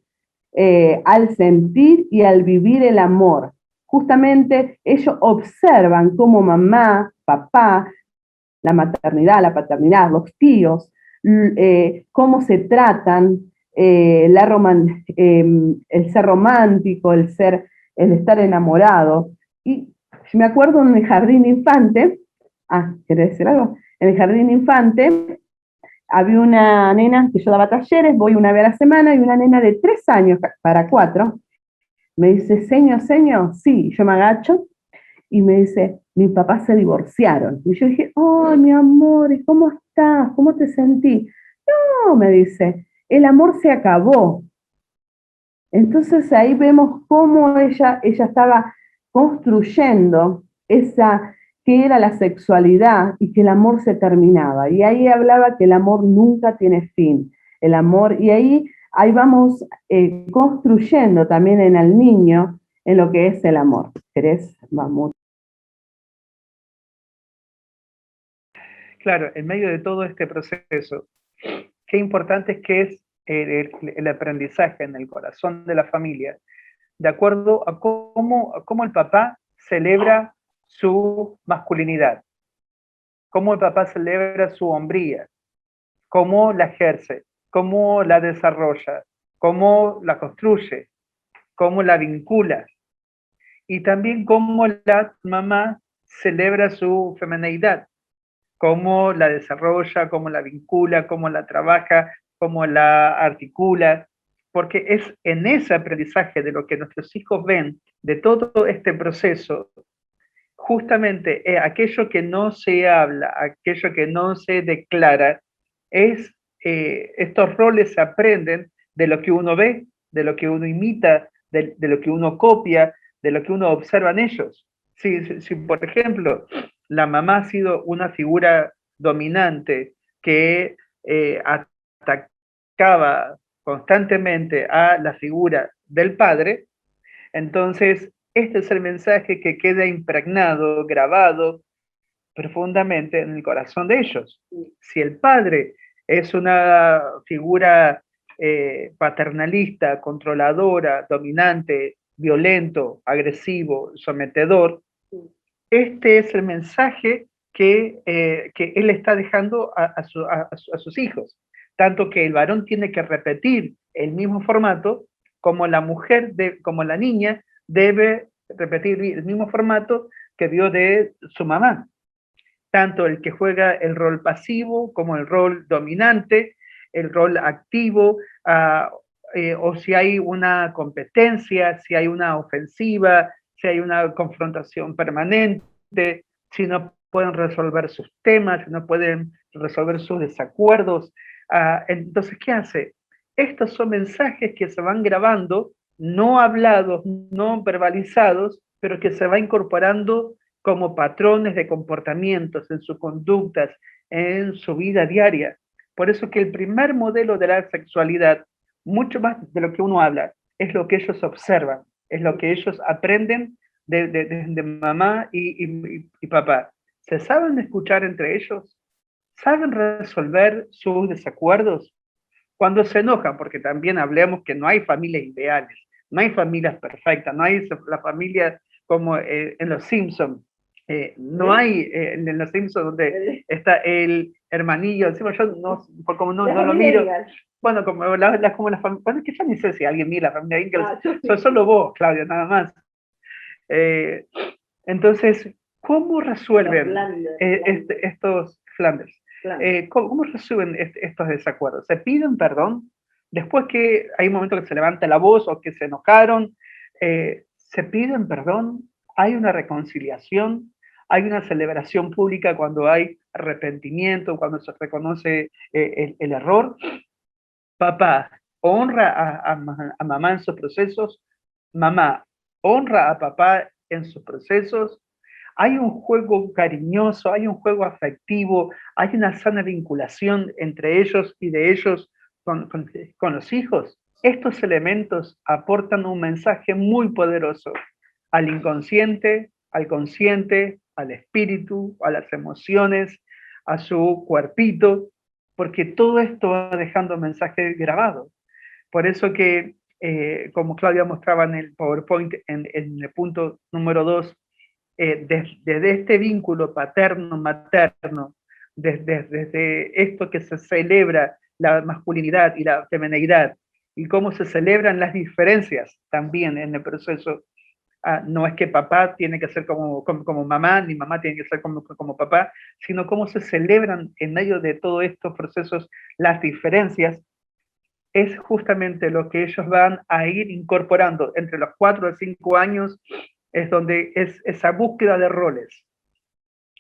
al sentir y al vivir el amor. Justamente ellos observan cómo mamá, papá, la maternidad, la paternidad, los tíos, cómo se tratan, el ser romántico, el estar enamorado. Y me acuerdo en el jardín infante, ¿querés decir algo? En el jardín infante había una nena que yo daba talleres, voy una vez a la semana, y una nena de 3 años para 4, me dice, señor, sí, yo me agacho, y me dice, mi papá se divorciaron. Y yo dije, oh, mi amor, ¿y cómo estás? ¿Cómo te sentís? No, me dice, el amor se acabó. Entonces ahí vemos cómo ella estaba construyendo que era la sexualidad, y que el amor se terminaba. Y ahí hablaba que el amor nunca tiene fin. El amor, y ahí vamos construyendo también en el niño en lo que es el amor. ¿Querés? Vamos. Claro, en medio de todo este proceso, qué importante es que es el aprendizaje en el corazón de la familia, de acuerdo a cómo el papá celebra su masculinidad, cómo el papá celebra su hombría, cómo la ejerce, cómo la desarrolla, cómo la construye, cómo la vincula, y también cómo la mamá celebra su femineidad, cómo la desarrolla, cómo la vincula, cómo la trabaja, cómo la articula, porque es en ese aprendizaje de lo que nuestros hijos ven, de todo este proceso, justamente aquello que no se habla, aquello que no se declara, estos roles se aprenden de lo que uno ve, de lo que uno imita, de lo que uno copia, de lo que uno observa en ellos. Si, por ejemplo, la mamá ha sido una figura dominante que atacaba constantemente a la figura del padre, entonces este es el mensaje que queda impregnado, grabado profundamente en el corazón de ellos. Si el padre es una figura paternalista, controladora, dominante, violento, agresivo, sometedor, este es el mensaje que él está dejando a sus hijos. Tanto que el varón tiene que repetir el mismo formato como la mujer, como la niña, debe repetir el mismo formato que vio de su mamá. Tanto el que juega el rol pasivo como el rol dominante, el rol activo, o si hay una competencia, si hay una ofensiva, si hay una confrontación permanente, si no pueden resolver sus temas, si no pueden resolver sus desacuerdos. Entonces, ¿qué hace? Estos son mensajes que se van grabando, no hablados, no verbalizados, pero que se va incorporando como patrones de comportamientos en sus conductas, en su vida diaria. Por eso que el primer modelo de la sexualidad, mucho más de lo que uno habla, es lo que ellos observan, es lo que ellos aprenden de mamá y papá. ¿Se saben escuchar entre ellos? ¿Saben resolver sus desacuerdos? Cuando se enojan, porque también hablemos que no hay familias ideales, no hay familias perfectas, no hay la familia como en Los Simpsons. No hay en Los Simpsons donde está el hermanillo, encima yo no, como no lo miro. Bueno, como la familia, bueno, es que yo ni sé si alguien mira la familia Ingalls, solo vos, Claudia, nada más. Entonces, ¿cómo resuelven estos Flanders? ¿Cómo resuelven estos desacuerdos? ¿Se piden perdón? Después que hay un momento que se levanta la voz o que se enojaron, ¿se piden perdón? ¿Hay una reconciliación? ¿Hay una celebración pública cuando hay arrepentimiento, cuando se reconoce el error? Papá honra a mamá en sus procesos. Mamá honra a papá en sus procesos. Hay un juego cariñoso, hay un juego afectivo, hay una sana vinculación entre ellos y de ellos con los hijos. Estos elementos aportan un mensaje muy poderoso al inconsciente, al consciente, al espíritu, a las emociones, a su cuerpito, porque todo esto va dejando mensaje grabado. Por eso que, como Claudia mostraba en el PowerPoint, en el punto número 2, desde este vínculo paterno-materno, desde esto que se celebra la masculinidad y la feminidad, y cómo se celebran las diferencias también en el proceso. No es que papá tiene que ser como mamá, ni mamá tiene que ser como papá, sino cómo se celebran en medio de todos estos procesos las diferencias, es justamente lo que ellos van a ir incorporando entre los 4 a 5 años, es donde es esa búsqueda de roles,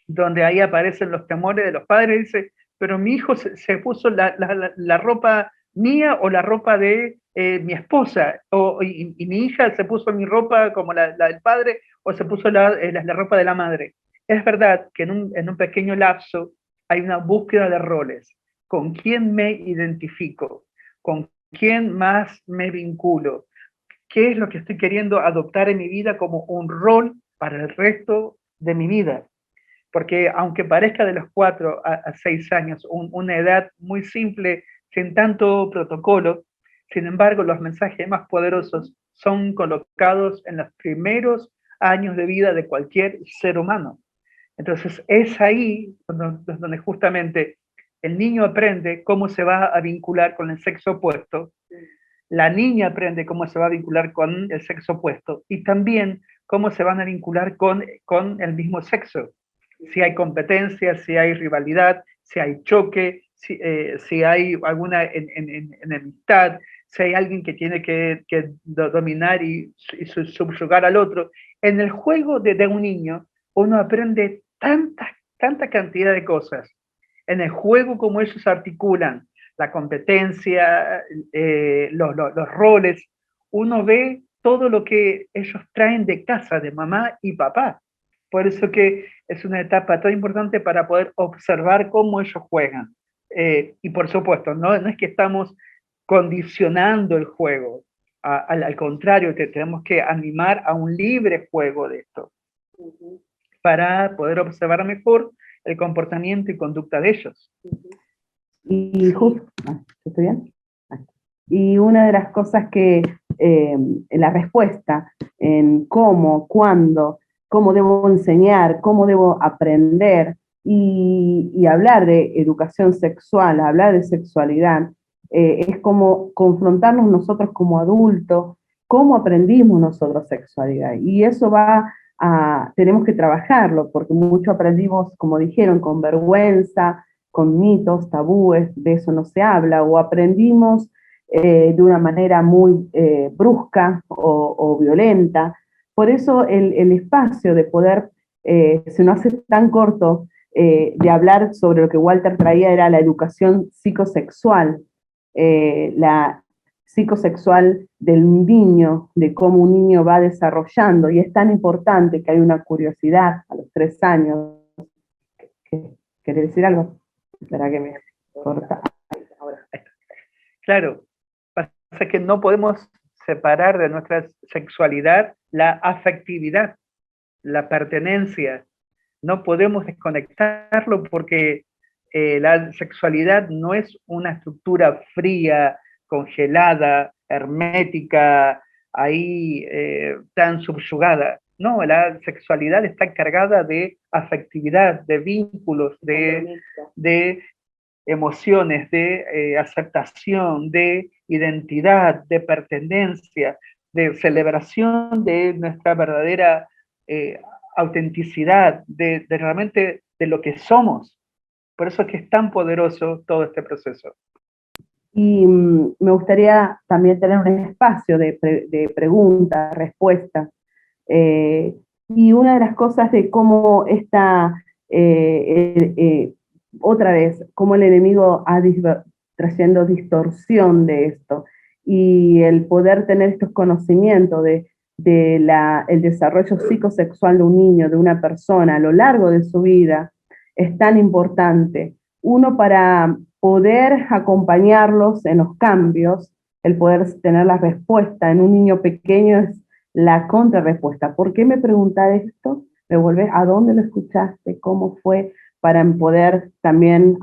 donde ahí aparecen los temores de los padres, dice, pero mi hijo se puso la ropa mía o la ropa de mi esposa, y mi hija se puso mi ropa como la del padre, o se puso la ropa de la madre. Es verdad que en un pequeño lapso hay una búsqueda de roles. ¿Con quién me identifico? ¿Con quién más me vinculo? ¿Qué es lo que estoy queriendo adoptar en mi vida como un rol para el resto de mi vida? Porque aunque parezca de los 4 a 6 años una edad muy simple, sin tanto protocolo, sin embargo los mensajes más poderosos son colocados en los primeros años de vida de cualquier ser humano. Entonces es ahí donde justamente el niño aprende cómo se va a vincular con el sexo opuesto, la niña aprende cómo se va a vincular con el sexo opuesto y también cómo se van a vincular con el mismo sexo. Si hay competencia, si hay rivalidad, si hay choque, si hay alguna enemistad, si hay alguien que tiene que dominar y subyugar al otro. En el juego de un niño uno aprende tanta cantidad de cosas. En el juego como ellos articulan la competencia, los roles, uno ve todo lo que ellos traen de casa, de mamá y papá. Por eso que es una etapa tan importante para poder observar cómo ellos juegan. Y por supuesto, no es que estamos condicionando el juego, al contrario, tenemos que animar a un libre juego de esto, para poder observar mejor el comportamiento y conducta de ellos. Y justo, ¿estoy bien? Y una de las cosas que la respuesta en cómo, cuándo, cómo debo enseñar, cómo debo aprender y hablar de educación sexual, hablar de sexualidad, es como confrontarnos nosotros como adultos, cómo aprendimos nosotros sexualidad. Y eso tenemos que trabajarlo, porque mucho aprendimos, como dijeron, con vergüenza, con mitos, tabúes, de eso no se habla, o aprendimos de una manera muy brusca o violenta. Por eso el espacio de poder, se nos hace tan corto, de hablar sobre lo que Walter traía, era la educación psicosexual, la psicosexual del niño, de cómo un niño va desarrollando, y es tan importante que hay una curiosidad a los 3 años. ¿Querés decir algo? Espera que me corta. Claro, pasa que no podemos separar de nuestra sexualidad la afectividad, la pertenencia. No podemos desconectarlo porque la sexualidad no es una estructura fría, congelada, hermética, ahí tan subyugada. No, la sexualidad está cargada de afectividad, de vínculos, de emociones, de aceptación, de identidad, de pertenencia, de celebración de nuestra verdadera autenticidad, de realmente de lo que somos. Por eso es que es tan poderoso todo este proceso. Y me gustaría también tener un espacio de preguntas, respuestas. Y una de las cosas de cómo otra vez, cómo el enemigo trayendo distorsión de esto, y el poder tener estos conocimientos del desarrollo psicosexual de un niño, de una persona a lo largo de su vida, es tan importante. Uno, para poder acompañarlos en los cambios, el poder tener la respuesta en un niño pequeño es la contrarrespuesta. ¿Por qué me preguntás esto? Me volvés, ¿a dónde lo escuchaste? ¿Cómo fue? Para poder también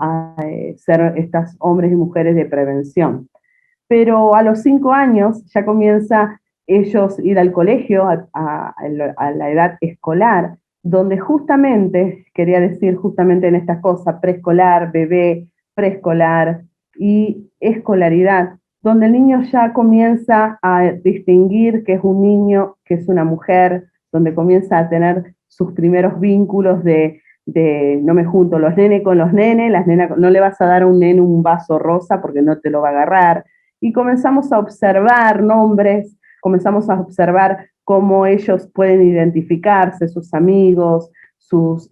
ser estas hombres y mujeres de prevención. Pero a los 5 años ya comienza ellos ir al colegio, a la edad escolar, donde justamente, quería decir justamente en estas cosas, preescolar, bebé, preescolar y escolaridad, donde el niño ya comienza a distinguir que es un niño, que es una mujer, donde comienza a tener sus primeros vínculos de no me junto los nenes con los nenes, las nenas, no le vas a dar a un nene un vaso rosa porque no te lo va a agarrar. Y comenzamos a observar nombres, comenzamos a observar cómo ellos pueden identificarse, sus amigos, los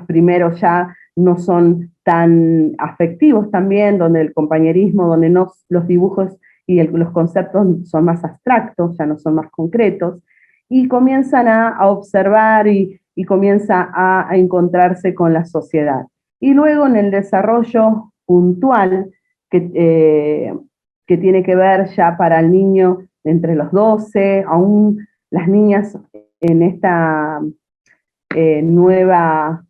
primeros ya no son tan afectivos también, donde el compañerismo, donde los dibujos y los conceptos son más abstractos, ya no son más concretos, y comienzan a observar y comienza a encontrarse con la sociedad. Y luego en el desarrollo puntual, que tiene que ver ya para el niño entre los 12, aún las niñas en esta nueva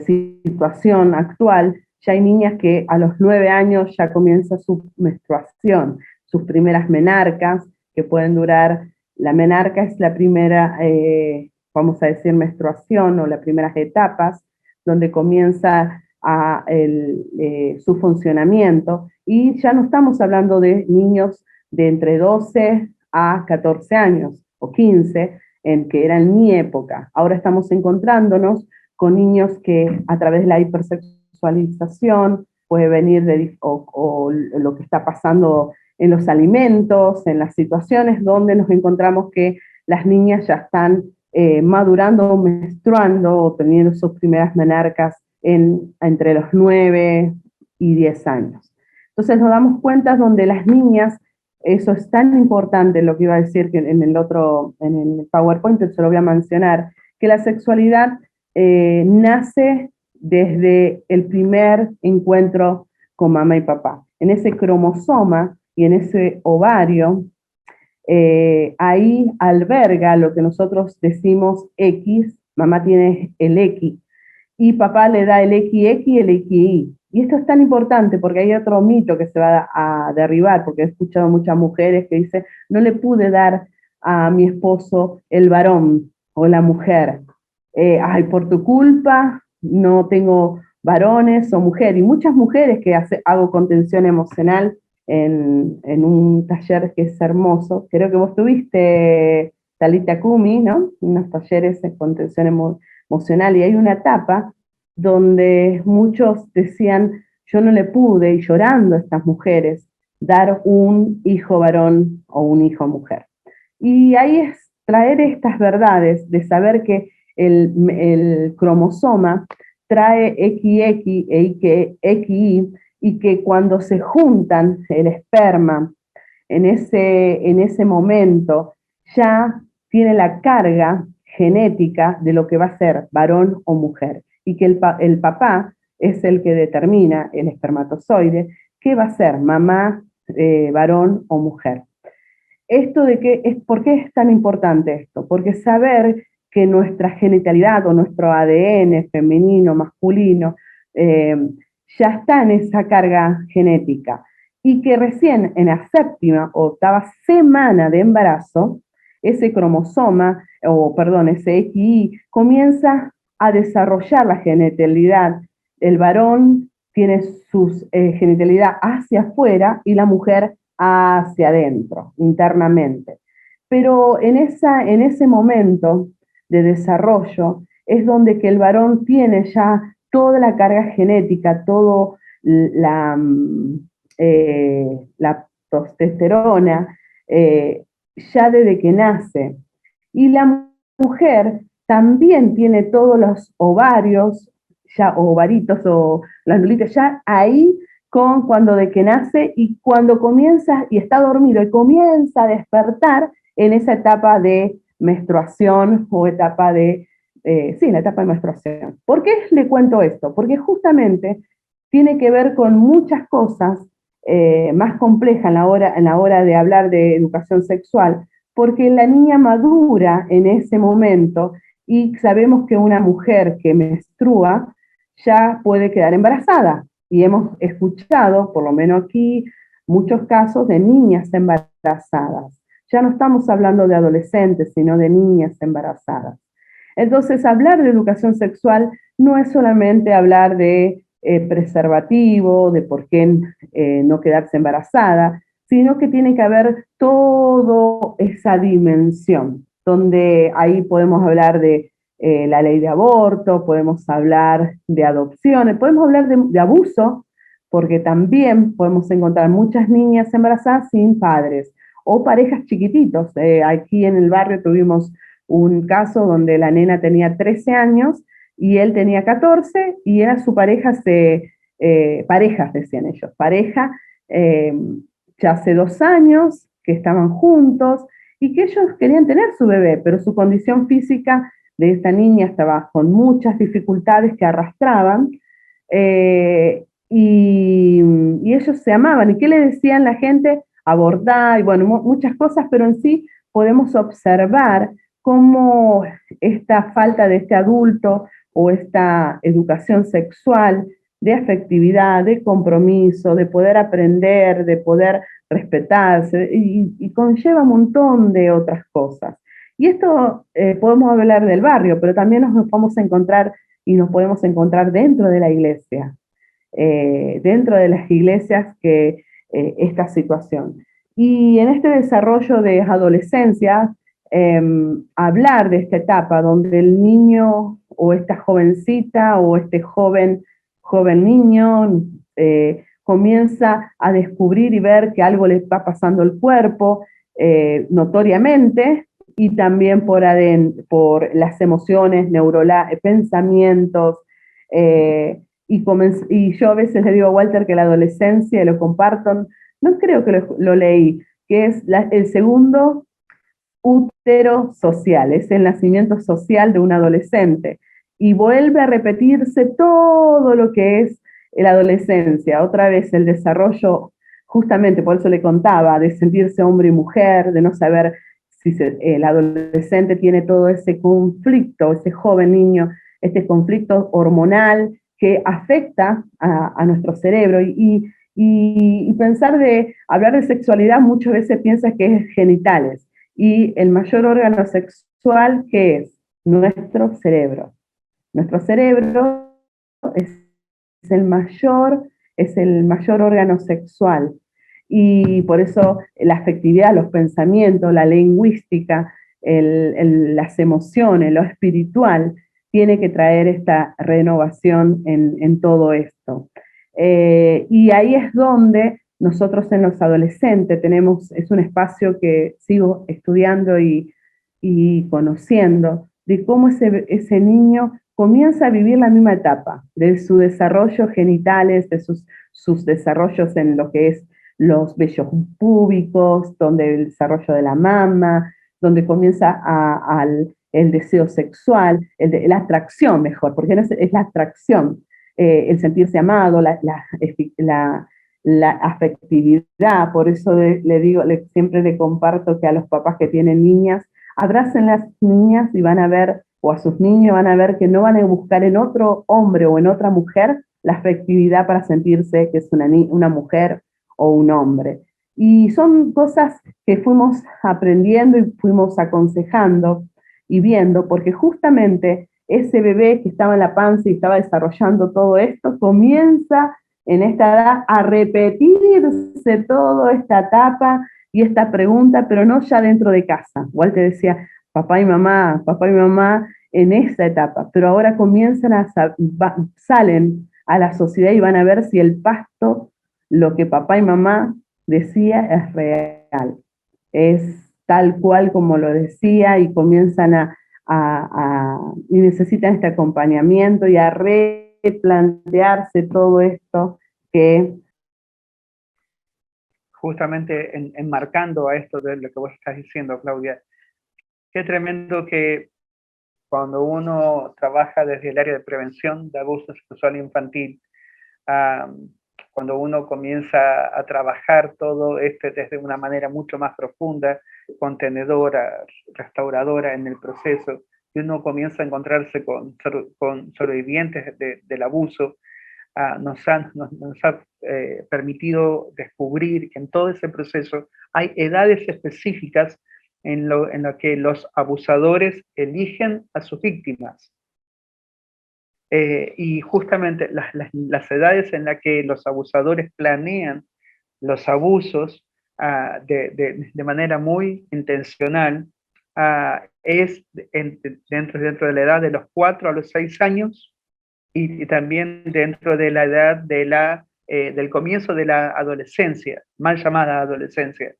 situación actual, ya hay niñas que a los 9 años ya comienza su menstruación, sus primeras menarcas, que pueden durar, la menarca es la primera, vamos a decir, menstruación o las primeras etapas, donde comienza su funcionamiento, y ya no estamos hablando de niños de entre 12 a 14 años, o 15, que era en mi época. Ahora estamos encontrándonos con niños que a través de la hipersexualización puede venir o lo que está pasando en los alimentos, en las situaciones donde nos encontramos que las niñas ya están madurando o menstruando o teniendo sus primeras menarcas entre los 9 y 10 años. Entonces nos damos cuenta donde las niñas eso es tan importante, lo que iba a decir que en el PowerPoint se lo voy a mencionar, que la sexualidad nace desde el primer encuentro con mamá y papá. En ese cromosoma y en ese ovario, ahí alberga lo que nosotros decimos X, mamá tiene el X, y papá le da el XX y el XY. Y esto es tan importante porque hay otro mito que se va a derribar, porque he escuchado muchas mujeres que dicen, no le pude dar a mi esposo el varón o la mujer. Ay, por tu culpa no tengo varones o mujer. Y muchas mujeres que hago contención emocional en un taller que es hermoso. Creo que vos tuviste, Talita Kumi, ¿no? Unos talleres de contención emocional, y hay una etapa donde muchos decían, yo no le pude, y llorando estas mujeres, dar un hijo varón o un hijo mujer. Y ahí es traer estas verdades de saber que el cromosoma trae XX e XY, y que cuando se juntan el esperma en ese momento ya tiene la carga genética de lo que va a ser varón o mujer, y que el papá es el que determina, el espermatozoide, qué va a ser, mamá, varón o mujer. ¿Por qué es tan importante esto? Porque saber que nuestra genitalidad o nuestro ADN femenino, masculino, ya está en esa carga genética, y que recién en la 7ª o 8ª semana de embarazo, ese cromosoma, ese XY, comienza a desarrollar la genitalidad. El varón tiene su genitalidad hacia afuera y la mujer hacia adentro, internamente. Pero en ese momento de desarrollo es donde que el varón tiene ya toda la carga genética, toda la testosterona, ya desde que nace. Y la mujer también tiene todos los ovarios, ya ovaritos o glandulitas, ya ahí cuando de que nace, y cuando comienza y está dormido y comienza a despertar en esa etapa de menstruación o etapa de, la etapa de menstruación. ¿Por qué le cuento esto? Porque justamente tiene que ver con muchas cosas más complejas en la hora de hablar de educación sexual, porque la niña madura en ese momento, y sabemos que una mujer que menstrua ya puede quedar embarazada, y hemos escuchado, por lo menos aquí, muchos casos de niñas embarazadas. Ya no estamos hablando de adolescentes, sino de niñas embarazadas. Entonces, hablar de educación sexual no es solamente hablar de preservativo, de por qué no quedarse embarazada, sino que tiene que haber toda esa dimensión, donde ahí podemos hablar de la ley de aborto, podemos hablar de adopciones, podemos hablar de abuso, porque también podemos encontrar muchas niñas embarazadas sin padres, o parejas chiquititos. Aquí en el barrio tuvimos un caso donde la nena tenía 13 años y él tenía 14, y era su pareja, parejas decían ellos, pareja, ya hace 2 años que estaban juntos y que ellos querían tener su bebé, pero su condición física de esta niña estaba con muchas dificultades que arrastraban, y ellos se amaban. ¿Y qué le decían la gente? Abortar, y bueno, muchas cosas, pero en sí podemos observar cómo esta falta de este adulto o esta educación sexual, de afectividad, de compromiso, de poder aprender, de poder respetarse, y conlleva un montón de otras cosas. Y esto podemos hablar del barrio, pero también nos vamos a encontrar, y nos podemos encontrar dentro de la iglesia, dentro de las iglesias, que esta situación. Y en este desarrollo de adolescencia, hablar de esta etapa donde el niño o esta jovencita o este joven niño comienza a descubrir y ver que algo le está pasando al cuerpo notoriamente, y también por las emociones, pensamientos, y yo a veces le digo a Walter que la adolescencia, y lo comparto, no creo que lo leí, que es el segundo útero social, es el nacimiento social de un adolescente. Y vuelve a repetirse todo lo que es la adolescencia, otra vez el desarrollo, justamente por eso le contaba, de sentirse hombre y mujer, de no saber si el adolescente tiene todo ese conflicto, ese joven niño, este conflicto hormonal que afecta a nuestro cerebro. Y pensar de, hablar de sexualidad muchas veces piensa que es genitales, y el mayor órgano sexual, ¿qué es? Nuestro cerebro. Nuestro cerebro es el mayor órgano sexual, y por eso la afectividad, los pensamientos, la lingüística, las emociones, lo espiritual, tiene que traer esta renovación en todo esto. Y ahí es donde nosotros en los adolescentes es un espacio que sigo estudiando y conociendo, de cómo ese niño comienza a vivir la misma etapa, de su desarrollo genitales, de sus desarrollos en lo que es los vellos púbicos, donde el desarrollo de la mama, donde comienza el deseo sexual, la atracción mejor, porque no es la atracción, el sentirse amado, la afectividad. Por eso siempre le comparto que a los papás que tienen niñas, abracen las niñas y van a ver, o a sus niños van a ver que no van a buscar en otro hombre o en otra mujer la afectividad para sentirse que es una mujer o un hombre. Y son cosas que fuimos aprendiendo y fuimos aconsejando y viendo, porque justamente ese bebé que estaba en la panza y estaba desarrollando todo esto, comienza en esta edad a repetirse toda esta etapa y esta pregunta, pero no ya dentro de casa. Igual te decía, papá y mamá en esa etapa, pero ahora salen a la sociedad y van a ver si el pasto, lo que papá y mamá decía, es real. Es tal cual como lo decía, y comienzan y necesitan este acompañamiento y a replantearse todo esto que... Justamente enmarcando a esto de lo que vos estás diciendo, Claudia, qué tremendo que cuando uno trabaja desde el área de prevención de abuso sexual infantil, cuando uno comienza a trabajar todo esto desde una manera mucho más profunda, contenedora, restauradora en el proceso, y uno comienza a encontrarse con sobrevivientes del abuso, nos ha permitido descubrir que en todo ese proceso hay edades específicas en lo que los abusadores eligen a sus víctimas. Y justamente las edades en las que los abusadores planean los abusos de manera muy intencional es dentro de la edad de los 4 a los 6 años, y también dentro de la edad del comienzo de la adolescencia, mal llamada adolescencia,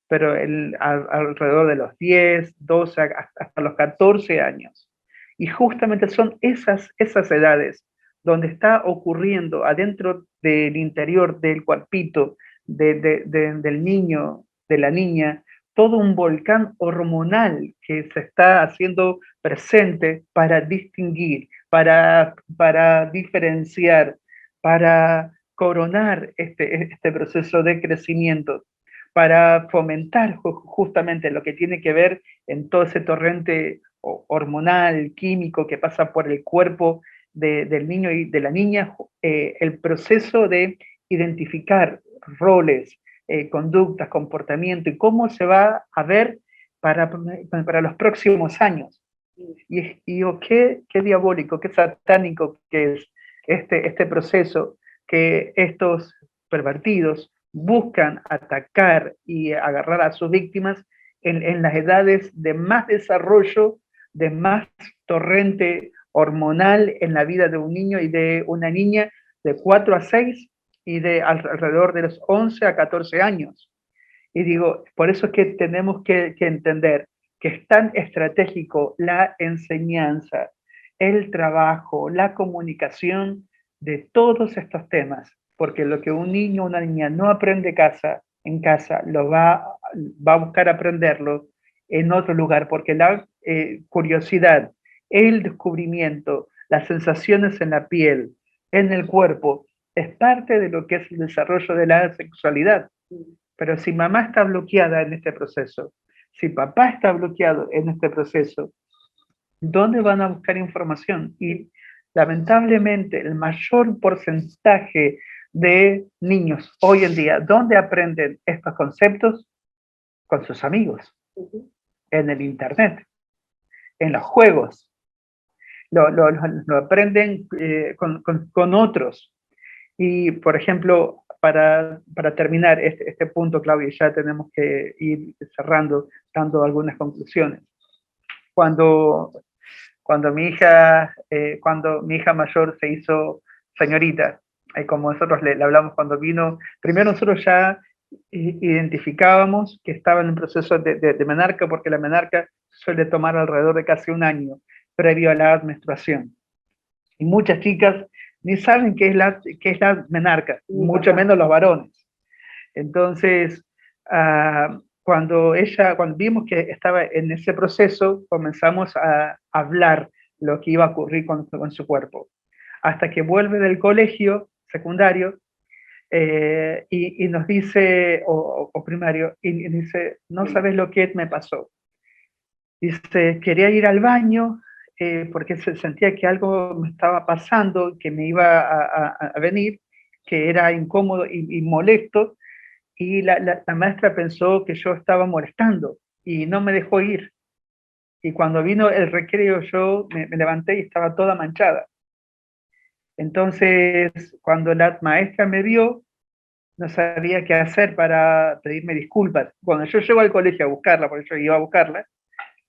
pero alrededor de los 10, 12, hasta los 14 años. Y justamente son esas edades donde está ocurriendo adentro del interior del cuerpito del niño, de la niña, todo un volcán hormonal que se está haciendo presente para distinguir, para diferenciar, para coronar este proceso de crecimiento, para fomentar justamente lo que tiene que ver en todo ese torrente hormonal, químico que pasa por el cuerpo del niño y de la niña, el proceso de identificar roles, conductas, comportamiento, y cómo se va a ver para los próximos años. Y digo, qué diabólico, qué satánico que es este proceso que estos pervertidos buscan atacar y agarrar a sus víctimas en las edades de más desarrollo, de más torrente hormonal en la vida de un niño y de una niña de 4 a 6 y de alrededor de los 11 a 14 años. Y digo, por eso es que tenemos que entender que es tan estratégico la enseñanza, el trabajo, la comunicación de todos estos temas, porque lo que un niño o una niña no aprende en casa, en casa, va a buscar aprenderlo en otro lugar, porque la curiosidad, el descubrimiento, las sensaciones en la piel, en el cuerpo, es parte de lo que es el desarrollo de la sexualidad. Pero si mamá está bloqueada en este proceso, si papá está bloqueado en este proceso, ¿dónde van a buscar información? Y lamentablemente el mayor porcentaje de niños hoy en día, ¿dónde aprenden estos conceptos? Con sus amigos, en el internet, en los juegos. Lo aprenden con otros. Y, por ejemplo, para terminar este punto, Claudia, ya tenemos que ir cerrando, dando algunas conclusiones. Cuando mi hija mayor se hizo señorita, como nosotros le hablamos cuando vino, primero nosotros ya identificábamos que estaba en un proceso de menarca, porque la menarca suele tomar alrededor de casi un año previo a la menstruación. Y muchas chicas ni saben qué es la menarca, mucho menos los varones. Entonces, cuando vimos que estaba en ese proceso, comenzamos a hablar lo que iba a ocurrir con su cuerpo. Hasta que vuelve del colegio secundario y nos dice, o primario, y dice, no sabes lo que me pasó. Dice, quería ir al baño porque se sentía que algo me estaba pasando, que me iba a venir, que era incómodo y molesto, y la maestra pensó que yo estaba molestando y no me dejó ir. Y cuando vino el recreo yo me levanté y estaba toda manchada. Entonces, cuando la maestra me vio, no sabía qué hacer para pedirme disculpas. Cuando yo llego al colegio a buscarla, porque yo iba a buscarla,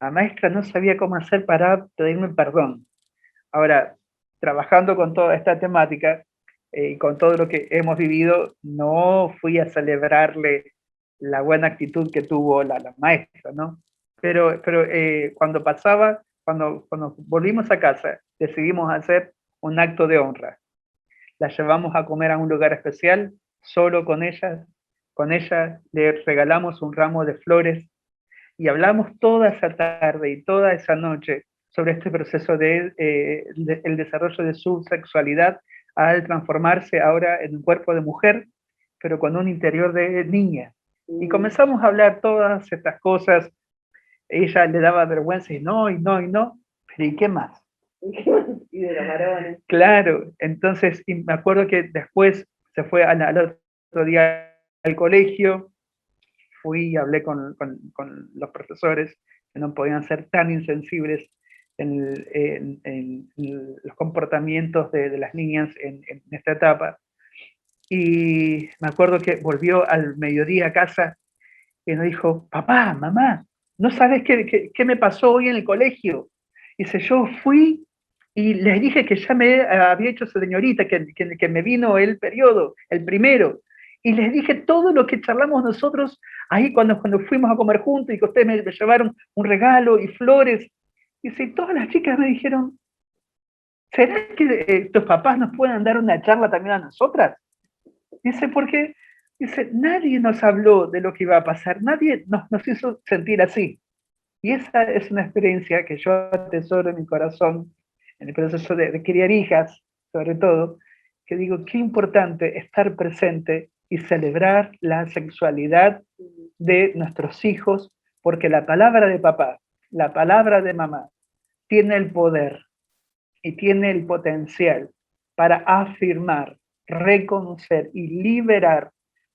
la maestra no sabía cómo hacer para pedirme perdón. Ahora, trabajando con toda esta temática y con todo lo que hemos vivido, no fui a celebrarle la buena actitud que tuvo la maestra, ¿no? Pero cuando volvimos a casa, decidimos hacer un acto de honra. La llevamos a comer a un lugar especial, solo con ella. Con ella le regalamos un ramo de flores y hablamos toda esa tarde y toda esa noche sobre este proceso el desarrollo de su sexualidad al transformarse ahora en un cuerpo de mujer, pero con un interior de niña. Y comenzamos a hablar todas estas cosas. Ella le daba vergüenza y no, pero ¿y qué más? Y de los varones. Claro, entonces, y me acuerdo que después se fue al otro día al colegio, fui y hablé con los profesores que no podían ser tan insensibles en los comportamientos de las niñas en esta etapa. Y me acuerdo que volvió al mediodía a casa y nos dijo, papá, mamá, ¿no sabes qué me pasó hoy en el colegio? Dice, yo fui y les dije que ya me había hecho señorita, que me vino el periodo, el primero. Y les dije todo lo que charlamos nosotros ahí cuando fuimos a comer juntos y que ustedes me llevaron un regalo y flores. Dice, y todas las chicas me dijeron, ¿será que tus papás nos pueden dar una charla también a nosotras? Dice, porque nadie nos habló de lo que iba a pasar, nadie nos hizo sentir así. Y esa es una experiencia que yo atesoro en mi corazón, en el proceso de criar hijas, sobre todo, que digo, qué importante estar presente y celebrar la sexualidad de nuestros hijos, porque la palabra de papá, la palabra de mamá, tiene el poder y tiene el potencial para afirmar, reconocer y liberar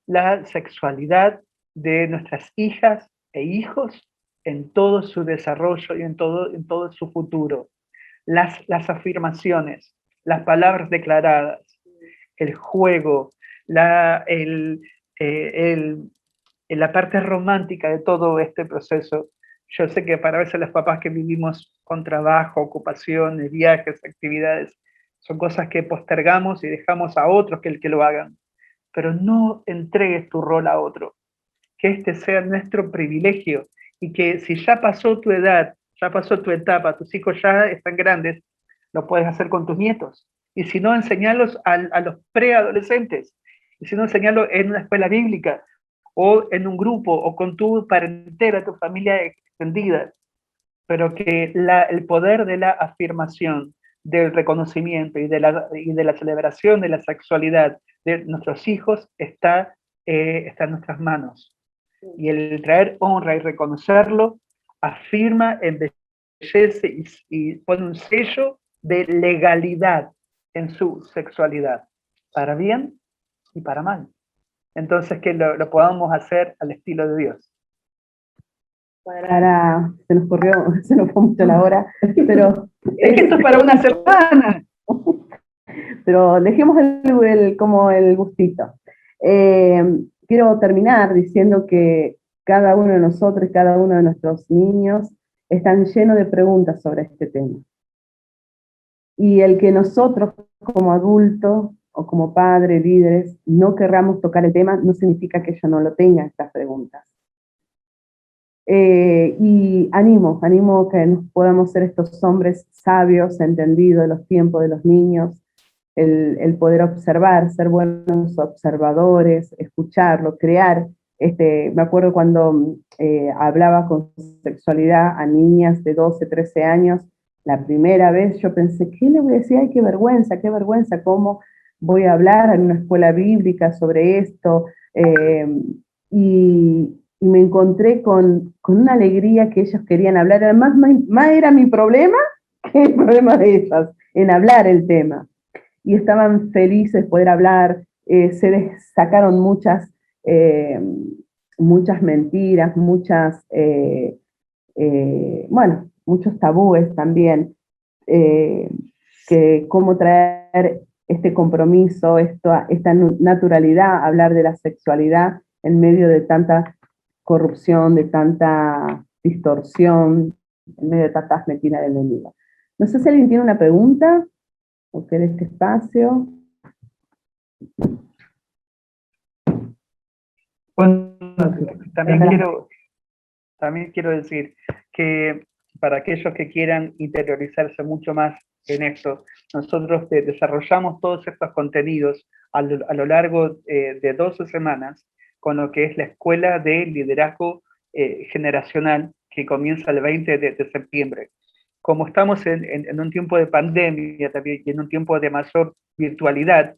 la sexualidad de nuestras hijas e hijos en todo su desarrollo y en todo su futuro. Las afirmaciones, las palabras declaradas, el juego, la parte romántica de todo este proceso. Yo sé que para veces los papás que vivimos con trabajo, ocupaciones, viajes, actividades, son cosas que postergamos y dejamos a otros que lo hagan. Pero no entregues tu rol a otro. Que este sea nuestro privilegio y que si ya pasó tu edad, ya pasó tu etapa, tus hijos ya están grandes, lo puedes hacer con tus nietos. Y si no, enseñarlos a los preadolescentes. Y si no, enseñarlos en una escuela bíblica o en un grupo, o con tu parentela, tu familia extendida, pero que el poder de la afirmación, del reconocimiento y de la celebración de la sexualidad de nuestros hijos está en nuestras manos. Y el traer honra y reconocerlo afirma, embellece y pone un sello de legalidad en su sexualidad, para bien y para mal. Entonces, que lo podamos hacer al estilo de Dios. Se nos fue mucho la hora, pero... Es que esto es para una semana. Pero dejemos como el gustito. Quiero terminar diciendo que cada uno de nosotros, cada uno de nuestros niños, están llenos de preguntas sobre este tema. Y el que nosotros, como adultos o como padres, líderes, no querramos tocar el tema, no significa que ellos no lo tengan, estas preguntas. Y animo que nos podamos ser estos hombres sabios, entendidos de los tiempos de los niños, el poder observar, ser buenos observadores, escucharlo, crear. Me acuerdo cuando hablaba con sexualidad a niñas de 12, 13 años, la primera vez yo pensé, ¿qué le voy a decir? Ay, qué vergüenza, ¿cómo voy a hablar en una escuela bíblica sobre esto? Y me encontré con una alegría que ellos querían hablar. Además, más era mi problema que el problema de ellas, en hablar el tema. Y estaban felices de poder hablar, se les sacaron muchas mentiras, muchos tabúes también, que cómo traer este compromiso, esta naturalidad, hablar de la sexualidad en medio de tanta corrupción, de tanta distorsión, en medio de tantas mentiras del enemigo. No sé si alguien tiene una pregunta o quiere este espacio. Bueno, también quiero decir que para aquellos que quieran interiorizarse mucho más en esto, nosotros desarrollamos todos estos contenidos a lo largo de 12 semanas con lo que es la Escuela de Liderazgo Generacional, que comienza el 20 de septiembre. Como estamos en un tiempo de pandemia también y en un tiempo de mayor virtualidad,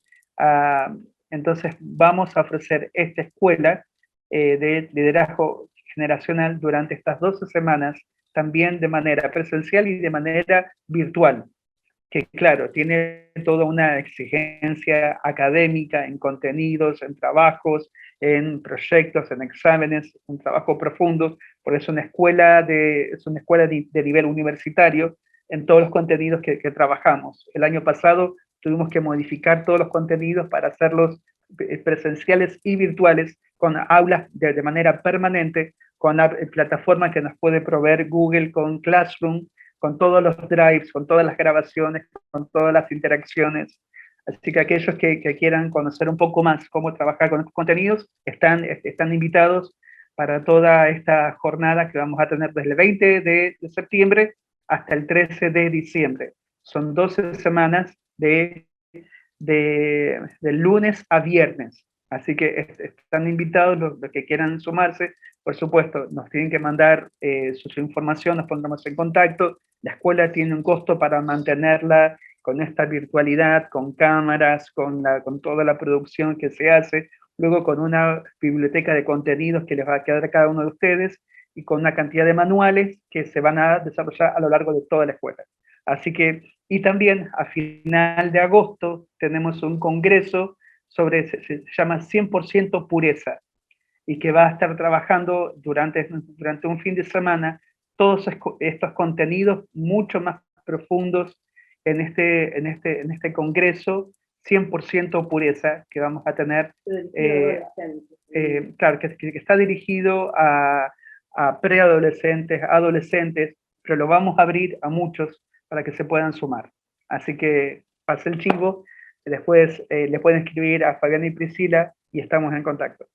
entonces vamos a ofrecer esta escuela de liderazgo generacional durante estas 12 semanas, también de manera presencial y de manera virtual, que claro, tiene toda una exigencia académica en contenidos, en trabajos, en proyectos, en exámenes, un trabajo profundo, por eso es una escuela de nivel universitario en todos los contenidos que trabajamos. El año pasado tuvimos que modificar todos los contenidos para hacerlos presenciales y virtuales, con aulas de manera permanente, con la plataforma que nos puede proveer Google, con Classroom, con todos los drives, con todas las grabaciones, con todas las interacciones. Así que aquellos que quieran conocer un poco más cómo trabajar con estos contenidos, están invitados para toda esta jornada que vamos a tener desde el 20 de septiembre hasta el 13 de diciembre. Son 12 semanas de lunes a viernes. Así que están invitados los que quieran sumarse. Por supuesto, nos tienen que mandar su información, nos pondremos en contacto. La escuela tiene un costo para mantenerla con esta virtualidad, con cámaras, con toda la producción que se hace, luego con una biblioteca de contenidos que les va a quedar a cada uno de ustedes y con una cantidad de manuales que se van a desarrollar a lo largo de toda la escuela. Así que, y también a final de agosto tenemos un congreso se llama 100% pureza, y que va a estar trabajando durante un fin de semana todos estos contenidos mucho más profundos en este congreso 100% pureza que vamos a tener, claro, que está dirigido a preadolescentes, adolescentes, pero lo vamos a abrir a muchos para que se puedan sumar. Así que pasé el chivo, después le pueden escribir a Fabián y Priscila y estamos en contacto.